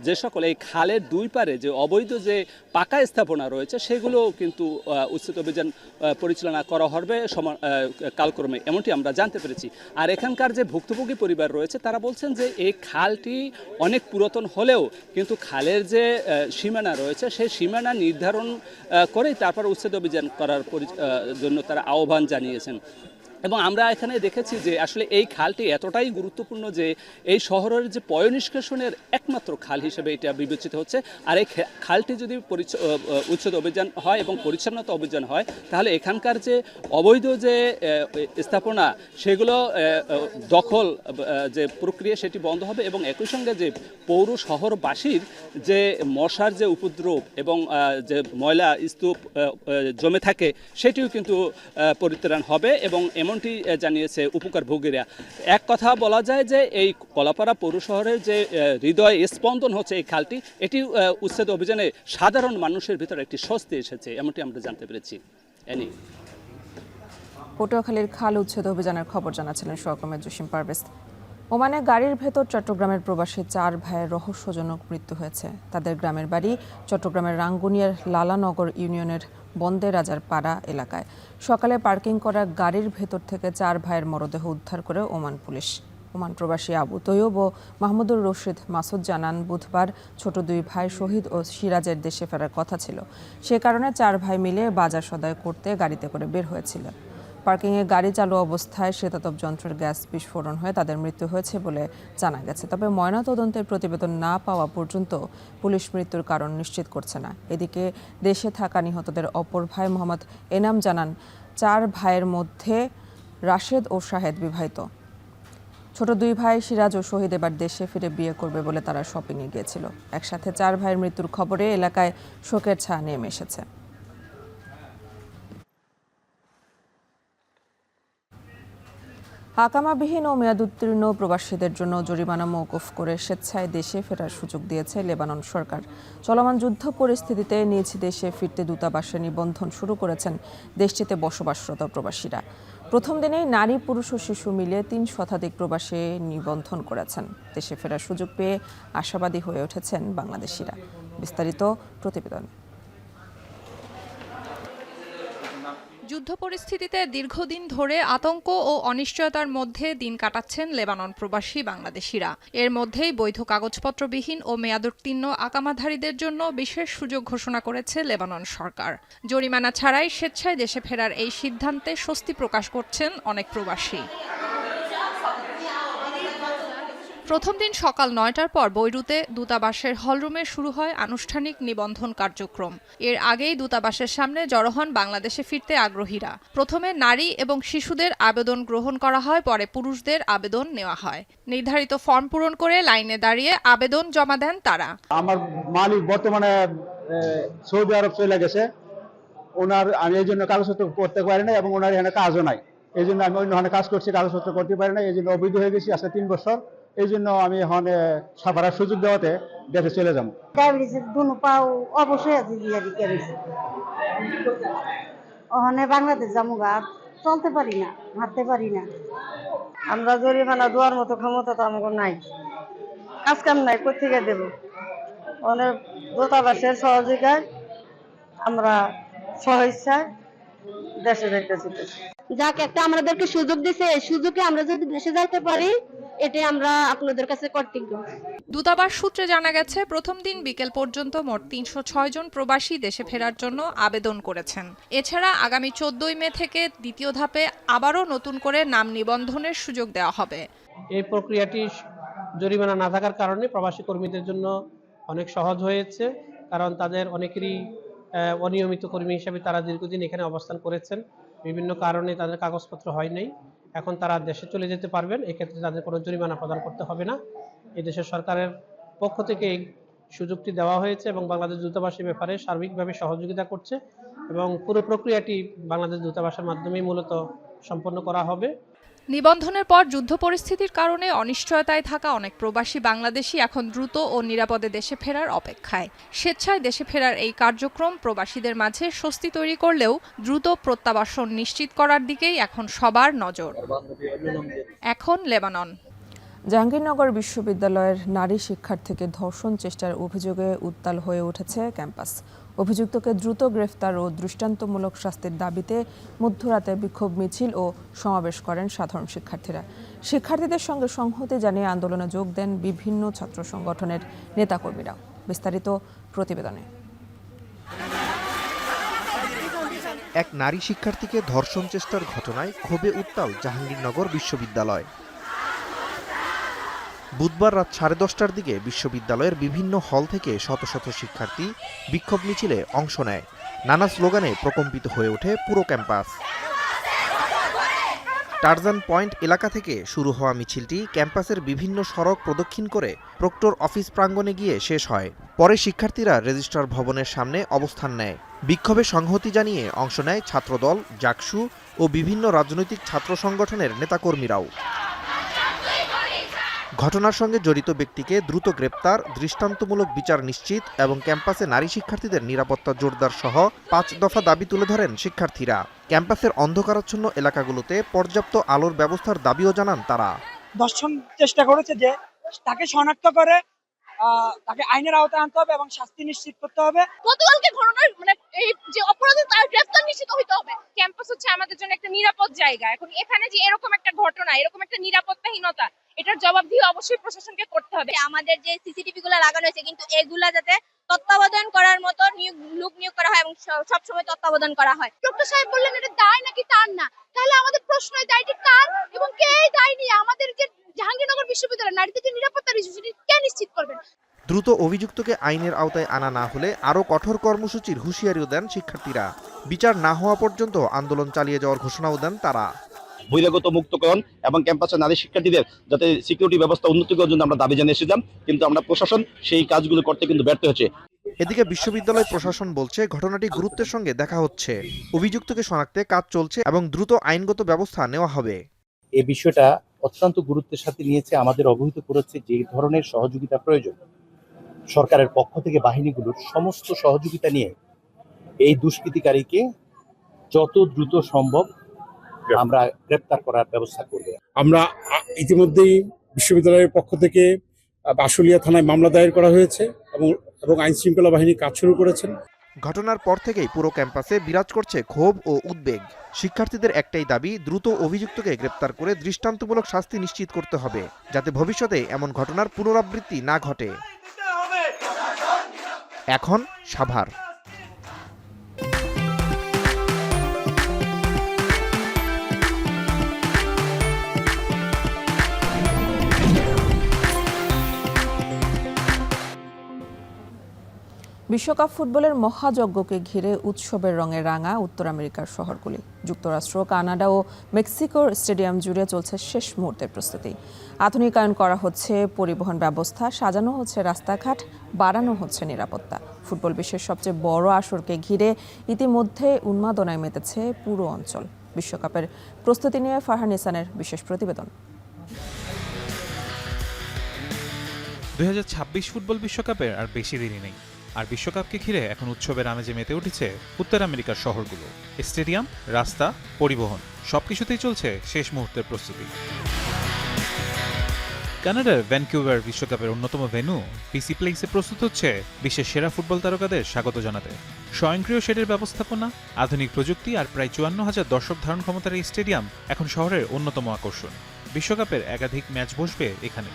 যে সকল এই খালের দুই পারে যে অবৈধ যে পাকা স্থাপনা রয়েছে সেগুলো কিন্তু উচ্ছেদ অভিযান পরিচালনা করা হবে কালক্রমে, এমনটি আমরা জানতে পেরেছি। আর এখানকার যে ভুক্তভোগী পরিবার রয়েছে তারা বলছেন যে এই খালটি অনেক পুরাতন হলেও কিন্তু খালের যে সীমানা রয়েছে সেই সীমানা নির্ধারণ করেই তারপর উচ্ছেদ অভিযান করার জন্য তারা আহ্বান জানিয়েছেন। এবং আমরা এখানে দেখেছি যে আসলে এই খালটি এতটাই গুরুত্বপূর্ণ যে এই শহরের যে পয়ঃনিষ্কাশনের একমাত্র খাল হিসেবে এটা বিবেচিত হচ্ছে। আর এই খালটি যদি উচ্ছেদ অভিযান হয় এবং পরিচ্ছন্নতা অভিযান হয়, তাহলে এখানকার যে অবৈধ যে স্থাপনা সেগুলো দখল যে প্রক্রিয়া সেটি বন্ধ হবে এবং একই সঙ্গে যে পৌর শহরবাসীর যে মশার যে উপদ্রব এবং যে ময়লা স্তূপ জমে থাকে সেটিও কিন্তু পরিত্রাণ হবে এবং এমনটি জানিয়েছে উপকারভোগীরা। এক কথা বলা যায় যে এই কলাপাড়া পৌর শহরের যে হৃদয় স্পন্দন হচ্ছে এই খালটি, এটি উচ্ছেদ অভিযানে সাধারণ মানুষের ভিতরে একটি স্বস্তি এসেছে, এমনটি আমরা জানতে পেরেছি। পটুয়াখালীর খাল উচ্ছেদ অভিযানের খবর জানাচ্ছিলেন সহকর্মী জসিম পারভেজ। ওমানে গাড়ির ভেতর চট্টগ্রামের প্রবাসী 4 ভাইয়ের রহস্যজনক মৃত্যু হয়েছে। তাদের গ্রামের বাড়ি চট্টগ্রামের রাঙ্গুনিয়ার লালানগর ইউনিয়নের বন্দে রাজার পাড়া এলাকায়। সকালে পার্কিং করা গাড়ির ভেতর থেকে 4 ভাইয়ের মরদেহ উদ্ধার করে ওমান পুলিশ। ওমান প্রবাসী আবু তৈয়ব ও মাহমুদুর রশিদ মাসুদ জানান, বুধবার ছোট 2 ভাই শহীদ ও সিরাজের দেশে ফেরার কথা ছিল। সে কারণে 4 ভাই মিলে বাজার সদাই করতে গাড়িতে করে বের হয়েছিল। পার্কিংয়ে গাড়ি চালু অবস্থায় শীতাতপ যন্ত্রের গ্যাস বিস্ফোরণ হয়ে তাদের মৃত্যু হয়েছে বলে জানা গেছে। তবে ময়নাতদন্তের প্রতিবেদন না পাওয়া পর্যন্ত পুলিশ মৃত্যুর কারণ নিশ্চিত করছে না। এদিকে দেশে থাকা নিহতদের অপর ভাই মোহাম্মদ এনাম জানান, 4 ভাইয়ের মধ্যে রাশেদ ও শাহেদ বিবাহিত। ছোট 2 ভাই সিরাজ ও শহীদ এবার দেশে ফিরে বিয়ে করবে বলে তারা শপিংয়ে গিয়েছিল। একসাথে 4 ভাইয়ের মৃত্যুর খবরে এলাকায় শোকের ছায়া নেমে এসেছে। আকামাবিহীন ও মেয়াদোত্তীর্ণ প্রবাসীদের জন্য জরিমানা মওকুফ করে স্বেচ্ছায় দেশে ফেরার সুযোগ দিয়েছে লেবানন সরকার। চলমান যুদ্ধ পরিস্থিতিতে নিজ দেশে ফিরতে দূতাবাসে নিবন্ধন শুরু করেছেন দেশটিতে বসবাসরত প্রবাসীরা। প্রথম দিনেই নারী, পুরুষ ও শিশু মিলে 3 শতাধিক প্রবাসী নিবন্ধন করেছেন। দেশে ফেরার সুযোগ পেয়ে আশাবাদী হয়ে উঠেছেন বাংলাদেশিরা। বিস্তারিত প্রতিবেদন। যুদ্ধ পরিস্থিতিতে দীর্ঘদিন ধরে আতঙ্ক ও অনিশ্চয়তার মধ্যে দিন কাটাচ্ছেন লেবানন প্রবাসী বাংলাদেশিরা। এর মধ্যেই বৈধ কাগজপত্রবিহীন ও মেয়াদোত্তীর্ণ আকামাধারীদের জন্য বিশেষ সুযোগ ঘোষণা করেছে লেবানন সরকার। জরিমানা ছাড়াই স্বেচ্ছায় দেশে ফেরার এই সিদ্ধান্তে স্বস্তি প্রকাশ করছেন অনেক প্রবাসী। প্রথম দিন সকাল 9টার পর বৈরুতে দূতাবাসের হলরুমে শুরু হয় আনুষ্ঠানিক নিবন্ধন কার্যক্রম। এর আগেই দূতাবাসের সামনে জড়ো হন বাংলাদেশে ফিরতে আগ্রহীরা। প্রথমে নারী এবং শিশুদের আবেদন গ্রহণ করা হয়, পরে পুরুষদের আবেদন নেওয়া হয়। নির্ধারিত ফর্ম পূরণ করে লাইনে দাঁড়িয়ে আবেদন জমা দেন তারা। আমার মালিক বর্তমানে সৌদি আরব চলে গেছে, ওনার আমি এই জন্য কাগজপত্র করতে পারি না এবং ওনার এখানে কাজও নাই। এই জন্য আমি অন্য কাজ করছি, কাগজপত্র করতে পারি না, এই জন্য অবৈধ হয়ে গেছি আজকে 3 বছর। এই জন্য আমি এখন সাফারার সুযোগ দেওয়াতে দেশে চলে যাবো। অবশ্যই আছে ওখানে বাংলাদেশ যাবো, চলতে পারি না, হাঁটতে পারি না। আমরা জরিমানা দেওয়ার মতো ক্ষমতা তো আমাদের নাই, কাজ কাম নাই, কোথেকে দেব? অনেক দূতাবাসের সহযোগিতায় আমরা স্বইচ্ছায় দেশে যাইতেছি। যাক, একটা আমাদেরকে সুযোগ দিছে, এই সুযোগে আমরা যদি দেশে যাইতে পারি, এটাই আমরা আপনাদের কাছে কর্তব্য। দূতাবাস সূত্রে জানা গেছে, প্রথম দিন বিকেল পর্যন্ত মোট ৩০৬ জন প্রবাসী দেশে ফেরার জন্য আবেদন করেছেন। এছাড়া আগামী ১৪ মে থেকে দ্বিতীয় ধাপে আবারও নতুন করে নাম নিবন্ধনের সুযোগ দেওয়া হবে। এই প্রক্রিয়াটি জরিমানা না থাকার কারণে প্রবাসী কর্মীদের জন্য অনেক সহজ হয়েছে, কারণ তাদের অনেকেরই অনিয়মিত কর্মী হিসেবে তারা দীর্ঘদিন এখানে অবস্থান করেছেন, বিভিন্ন কারণে তাদের কাগজপত্র হয় নাই। এখন তারা দেশে চলে যেতে পারবেন, এক্ষেত্রে তাদের কোনো জরিমানা প্রদান করতে হবে না। এই দেশের সরকারের পক্ষ থেকে এই সুযোগটি দেওয়া হয়েছে এবং বাংলাদেশ দূতাবাসের ব্যাপারে সার্বিকভাবে সহযোগিতা করছে এবং পুরো প্রক্রিয়াটি বাংলাদেশ দূতাবাসের মাধ্যমেই মূলত সম্পন্ন করা হবে। নিবন্ধনের পর যুদ্ধ পরিস্থিতির কারণে অনিশ্চয়তায় থাকা অনেক প্রবাসী বাংলাদেশি এখন দ্রুত ও নিরাপদে দেশে ফেরার অপেক্ষায়। স্বেচ্ছায় দেশে ফেরার এই কার্যক্রম প্রবাসীদের মাঝে স্বস্তি তৈরি করলেও দ্রুত প্রত্যাবাসন নিশ্চিত করার দিকেই এখন সবার নজর। এখন লেবানন। জাহাঙ্গীরনগর বিশ্ববিদ্যালয়ের নারী শিক্ষার্থীকে ধর্ষণ চেষ্টার অভিযোগে উত্তাল হয়ে উঠেছে ক্যাম্পাস। অভিযুক্তকে দ্রুত গ্রেফতার ও দৃষ্টান্তমূলক শাস্তির দাবিতে মধ্যরাতে বিক্ষোভ মিছিল ও সমাবেশ করেন সাধারণ শিক্ষার্থীরা। শিক্ষার্থীদের সঙ্গে সংহতি জানিয়ে আন্দোলনে যোগ দেন বিভিন্ন ছাত্র সংগঠনের নেতাকর্মীরা। বিস্তারিত প্রতিবেদনে। এক নারী শিক্ষার্থীকে ধর্ষণ চেষ্টার ঘটনায় ক্ষোভে উত্তাল জাহাঙ্গীরনগর বিশ্ববিদ্যালয়। বুধবার রাত 10:30টার দিকে বিশ্ববিদ্যালয়ের বিভিন্ন হল থেকে শত শত শিক্ষার্থী বিক্ষোভ মিছিলে অংশ নেয়। নানা স্লোগানে প্রকম্পিত হয়ে ওঠে পুরো ক্যাম্পাস। টারজান পয়েন্ট এলাকা থেকে শুরু হওয়া মিছিলটি ক্যাম্পাসের বিভিন্ন সড়ক প্রদক্ষিণ করে প্রক্টর অফিস প্রাঙ্গণে গিয়ে শেষ হয়। পরে শিক্ষার্থীরা রেজিস্ট্রার ভবনের সামনে অবস্থান নেয়। বিক্ষোভে সংহতি জানিয়ে অংশ নেয় ছাত্রদল, জাকসু ও বিভিন্ন রাজনৈতিক ছাত্র সংগঠনের নেতাকর্মীরাও। ঘটনার সঙ্গে জড়িত ব্যক্তিকে দ্রুত গ্রেপ্তার, দৃষ্টান্তমূলক বিচার নিশ্চিত এবং ক্যাম্পাসে নারী শিক্ষার্থীদের নিরাপত্তা জোরদার সহ 5 দফা দাবি তুলে ধরেন শিক্ষার্থীরা। ক্যাম্পাসের অন্ধকারাচ্ছন্ন এলাকাগুলোতে পর্যাপ্ত আলোর ব্যবস্থার দাবিও জানান তারা। ধর্ষণ চেষ্টা করেছে যে তাকে শনাক্ত করে তাকে আইনের আওতায় আনতে হবে এবং শাস্তি নিশ্চিত করতে হবে। গতকালকে ঘটনার এই যে অপরাধী তার গ্রেফতার নিশ্চিত হতে হবে। ক্যাম্পাস হচ্ছে আমাদের জন্য একটা নিরাপদ জায়গা। এখন এখানে যে এরকম একটা ঘটনা, এরকম একটা নিরাপত্তাহীনতা, এটার জবাবদিহি অবশ্যই প্রশাসনকে করতে হবে। আমাদের যে সিসিটিভি গুলো লাগানো হয়েছে, কিন্তু এগুলা যাতে তত্ত্বাবধান করার মতো লোক নিয়োগ করা হয় এবং সবসময় তত্ত্বাবধান করা হয়। ডক্টর সাহেব বললেন এটা দায় নাকি তার না, তাহলে আমাদের প্রশ্ন এই দায়টি কার এবং কে এই দায় নিয়ে আমাদের যে জাহাঙ্গীরনগর বিশ্ববিদ্যালয় নারীদের যে নিরাপত্তার ইস্যু সেটি কে নিশ্চিত করবেন? দ্রুত অভিযুক্তকে আইনের আওতায় আনা না হলে আরও কঠোর কর্মসূচির হুঁশিয়ারিও দেন শিক্ষার্থীরা। বিচার না হওয়া পর্যন্ত আন্দোলন চালিয়ে যাওয়ার ঘোষণাও দেন তারা। বহিরাগত মুক্তকরণ এবং ক্যাম্পাসের নারী শিক্ষার্থীদের যাতে সিকিউরিটি ব্যবস্থা উন্নতি করার জন্য আমরা দাবি জানিয়ে এসেছিলাম, কিন্তু আমরা প্রশাসন সেই কাজগুলো করতে কিন্তু ব্যর্থ হয়েছে। এদিকে বিশ্ববিদ্যালয় প্রশাসন বলছে ঘটনাটি গুরুত্বের সঙ্গে দেখা হচ্ছে, অভিযুক্তকে শনাক্তে কাজ চলছে এবং দ্রুত আইনগত ব্যবস্থা নেওয়া হবে। এই বিষয়টা অত্যন্ত গুরুত্বের সাথে নিয়েছে, আমাদের অবহিত করেছে যে ধরনের সহযোগিতা প্রয়োজন সরকারের পক্ষ থেকে বাহিনীগুলোর সমস্ত সহযোগিতা নিয়ে এই দুষ্কৃতিকারীকে যত দ্রুত সম্ভব আমরা গ্রেপ্তার করার ব্যবস্থা করব। আমরা ইতিমধ্যেই বিশ্ববিদ্যালয়ের পক্ষ থেকে আশুলিয়া থানায় মামলা দায়ের করা হয়েছে এবং আইন শৃঙ্খলা বাহিনী কাজ শুরু করেছেন। ঘটনার পর থেকেই পুরো ক্যাম্পাসে বিরাজ করছে ক্ষোভ ও উদ্বেগ। শিক্ষার্থীদের একটাই দাবি, দ্রুত অভিযুক্তকে গ্রেপ্তার করে দৃষ্টান্তমূলক শাস্তি নিশ্চিত করতে হবে, যাতে ভবিষ্যতে এমন ঘটনার পুনরাবৃত্তি না ঘটে। এখন সাভার। বিশ্বকাপ ফুটবলের মহাযজ্ঞকে ঘিরে উৎসবের রঙে রাঙা উত্তর আমেরিকার শহরগুলি। যুক্তরাষ্ট্র, কানাডা ও মেক্সিকোর স্টেডিয়াম জুড়ে চলছে শেষ মুহূর্তের প্রস্তুতি। আধুনিকায়ন করা হচ্ছে পরিবহন ব্যবস্থা, সাজানো হচ্ছে রাস্তাঘাট, বাড়ানো হচ্ছে নিরাপত্তা। ফুটবল বিশ্বের সবচেয়ে বড় আসরকে ঘিরে ইতিমধ্যে উন্মাদনায় মেতেছে পুরো অঞ্চল। বিশ্বকাপের প্রস্তুতি নিয়ে ফারহান ইসানের বিশেষ প্রতিবেদন। 2026 ফুটবল বিশ্বকাপের আর বেশি দেরি নেই, আর বিশ্বকাপকে ঘিরে এখন উৎসবের আমেজে মেতে উঠেছে উত্তর আমেরিকার শহরগুলো। স্টেডিয়াম, রাস্তা, পরিবহন সবকিছুতেই চলছে শেষ মুহূর্তের প্রস্তুতি। কানাডার ভ্যানকুভার বিশ্বকাপের অন্যতম ভেন্যু পিসি প্লেসে প্রস্তুত হচ্ছে বিশ্বের সেরা ফুটবল তারকাদের স্বাগত জানাতে। স্বয়ংক্রিয় শেডের ব্যবস্থাপনা, আধুনিক প্রযুক্তি আর প্রায় 54,000 দর্শক ধারণ ক্ষমতার এই স্টেডিয়াম এখন শহরের অন্যতম আকর্ষণ। বিশ্বকাপের একাধিক ম্যাচ বসবে এখানে।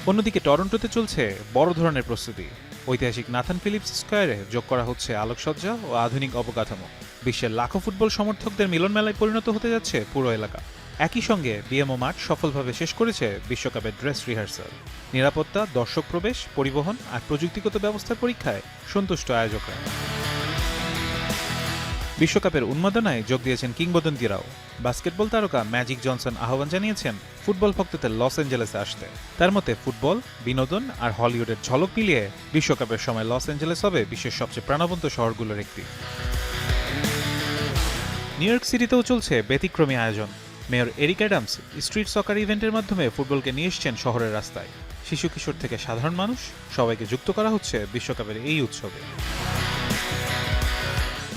অন্যদিকে টরন্টোতে চলছে বড় ধরনের প্রস্তুতি। ঐতিহাসিক নাথান ফিলিপস স্কয়ারে যোগ করা হচ্ছে আলোকসজ্জা ও আধুনিক অবকাঠামো। বিশ্বের লাখো ফুটবল সমর্থকদের মিলনমেলায় পরিণত হতে যাচ্ছে পুরো এলাকা। একই সঙ্গে বিএমও মাঠ সফলভাবে শেষ করেছে বিশ্বকাপের ড্রেস রিহার্সাল। নিরাপত্তা, দর্শক প্রবেশ, পরিবহন আর প্রযুক্তিগত ব্যবস্থার পরীক্ষায় সন্তুষ্ট আয়োজকরা। বিশ্বকাপের উন্মাদনায় যোগ দিয়েছেন কিংবদন্তিরাও। বাস্কেটবল তারকা ম্যাজিক জনসন আহ্বান জানিয়েছেন ফুটবল ভক্তদের লস অ্যাঞ্জেলেসে আসতে। তার মতে ফুটবল, বিনোদন আর হলিউডের ঝলক মিলিয়ে বিশ্বকাপের সময় লস অ্যাঞ্জেলেস হবে বিশ্বের সবচেয়ে প্রাণবন্ত শহরগুলোর একটি। নিউ ইয়র্ক সিটিতেও চলছে ব্যতিক্রমী আয়োজন। মেয়র এরিক অ্যাডামস স্ট্রিট সকার ইভেন্টের মাধ্যমে ফুটবলকে নিয়ে এসছেন শহরের রাস্তায়। শিশু কিশোর থেকে সাধারণ মানুষ সবাইকে যুক্ত করা হচ্ছে বিশ্বকাপের এই উৎসবে।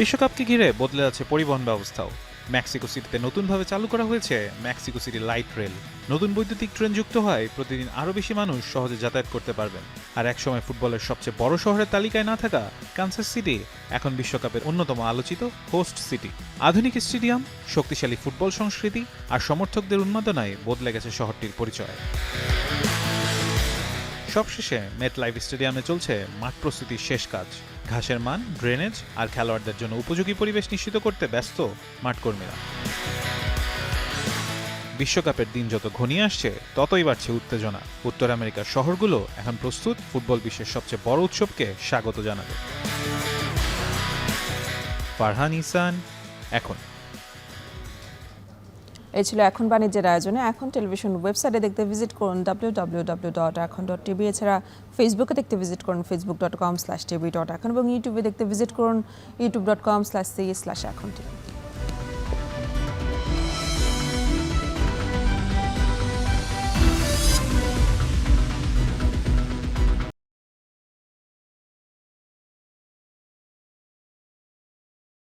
বিশ্বকাপকে ঘিরে বদলে যাচ্ছে পরিবহন ব্যবস্থাও। মেক্সিকো সিটিতে নতুনভাবে চালু করা হয়েছে মেক্সিকো সিটি লাইট রেল। নতুন বৈদ্যুতিক ট্রেন যুক্ত হয় প্রতিদিন আরও বেশি মানুষ সহজে যাতায়াত করতে পারবেন। আর একসময় ফুটবলের সবচেয়ে বড় শহরের তালিকায় না থাকা কানসাস সিটি এখন বিশ্বকাপের অন্যতম আলোচিত হোস্ট সিটি। আধুনিক স্টেডিয়াম, শক্তিশালী ফুটবল সংস্কৃতি আর সমর্থকদের উন্মাদনায় বদলে গেছে শহরটির পরিচয়। সবশেষে মেটলাইফ স্টেডিয়ামে চলছে মাঠ প্রস্তুতির শেষ কাজ। ঘাসের মান, ড্রেনেজ আর খেলোয়াড়দের জন্য উপযোগী পরিবেশ নিশ্চিত করতে ব্যস্ত মাঠকর্মীরা। বিশ্বকাপের দিন যত ঘনিয়ে আসছে ততই বাড়ছে উত্তেজনা। উত্তর আমেরিকার শহরগুলো এখন প্রস্তুত ফুটবল বিশ্বের সবচেয়ে বড় উৎসবকে স্বাগত জানাবে। ফারহান ইসান, এখন। এই ছিল এখন বাণিজ্যের আয়োজনে। এখন টেলিভিশন ওয়েবসাইটে দেখতে ভিজিট করুন www.এখন.tv। এছাড়া ফেসবুকে দেখতে ভিজিট করুন facebook.com/tv.এখন এবং ইউটিউবে দেখতে ভিজিট করুন youtube.com/c/এখন tv।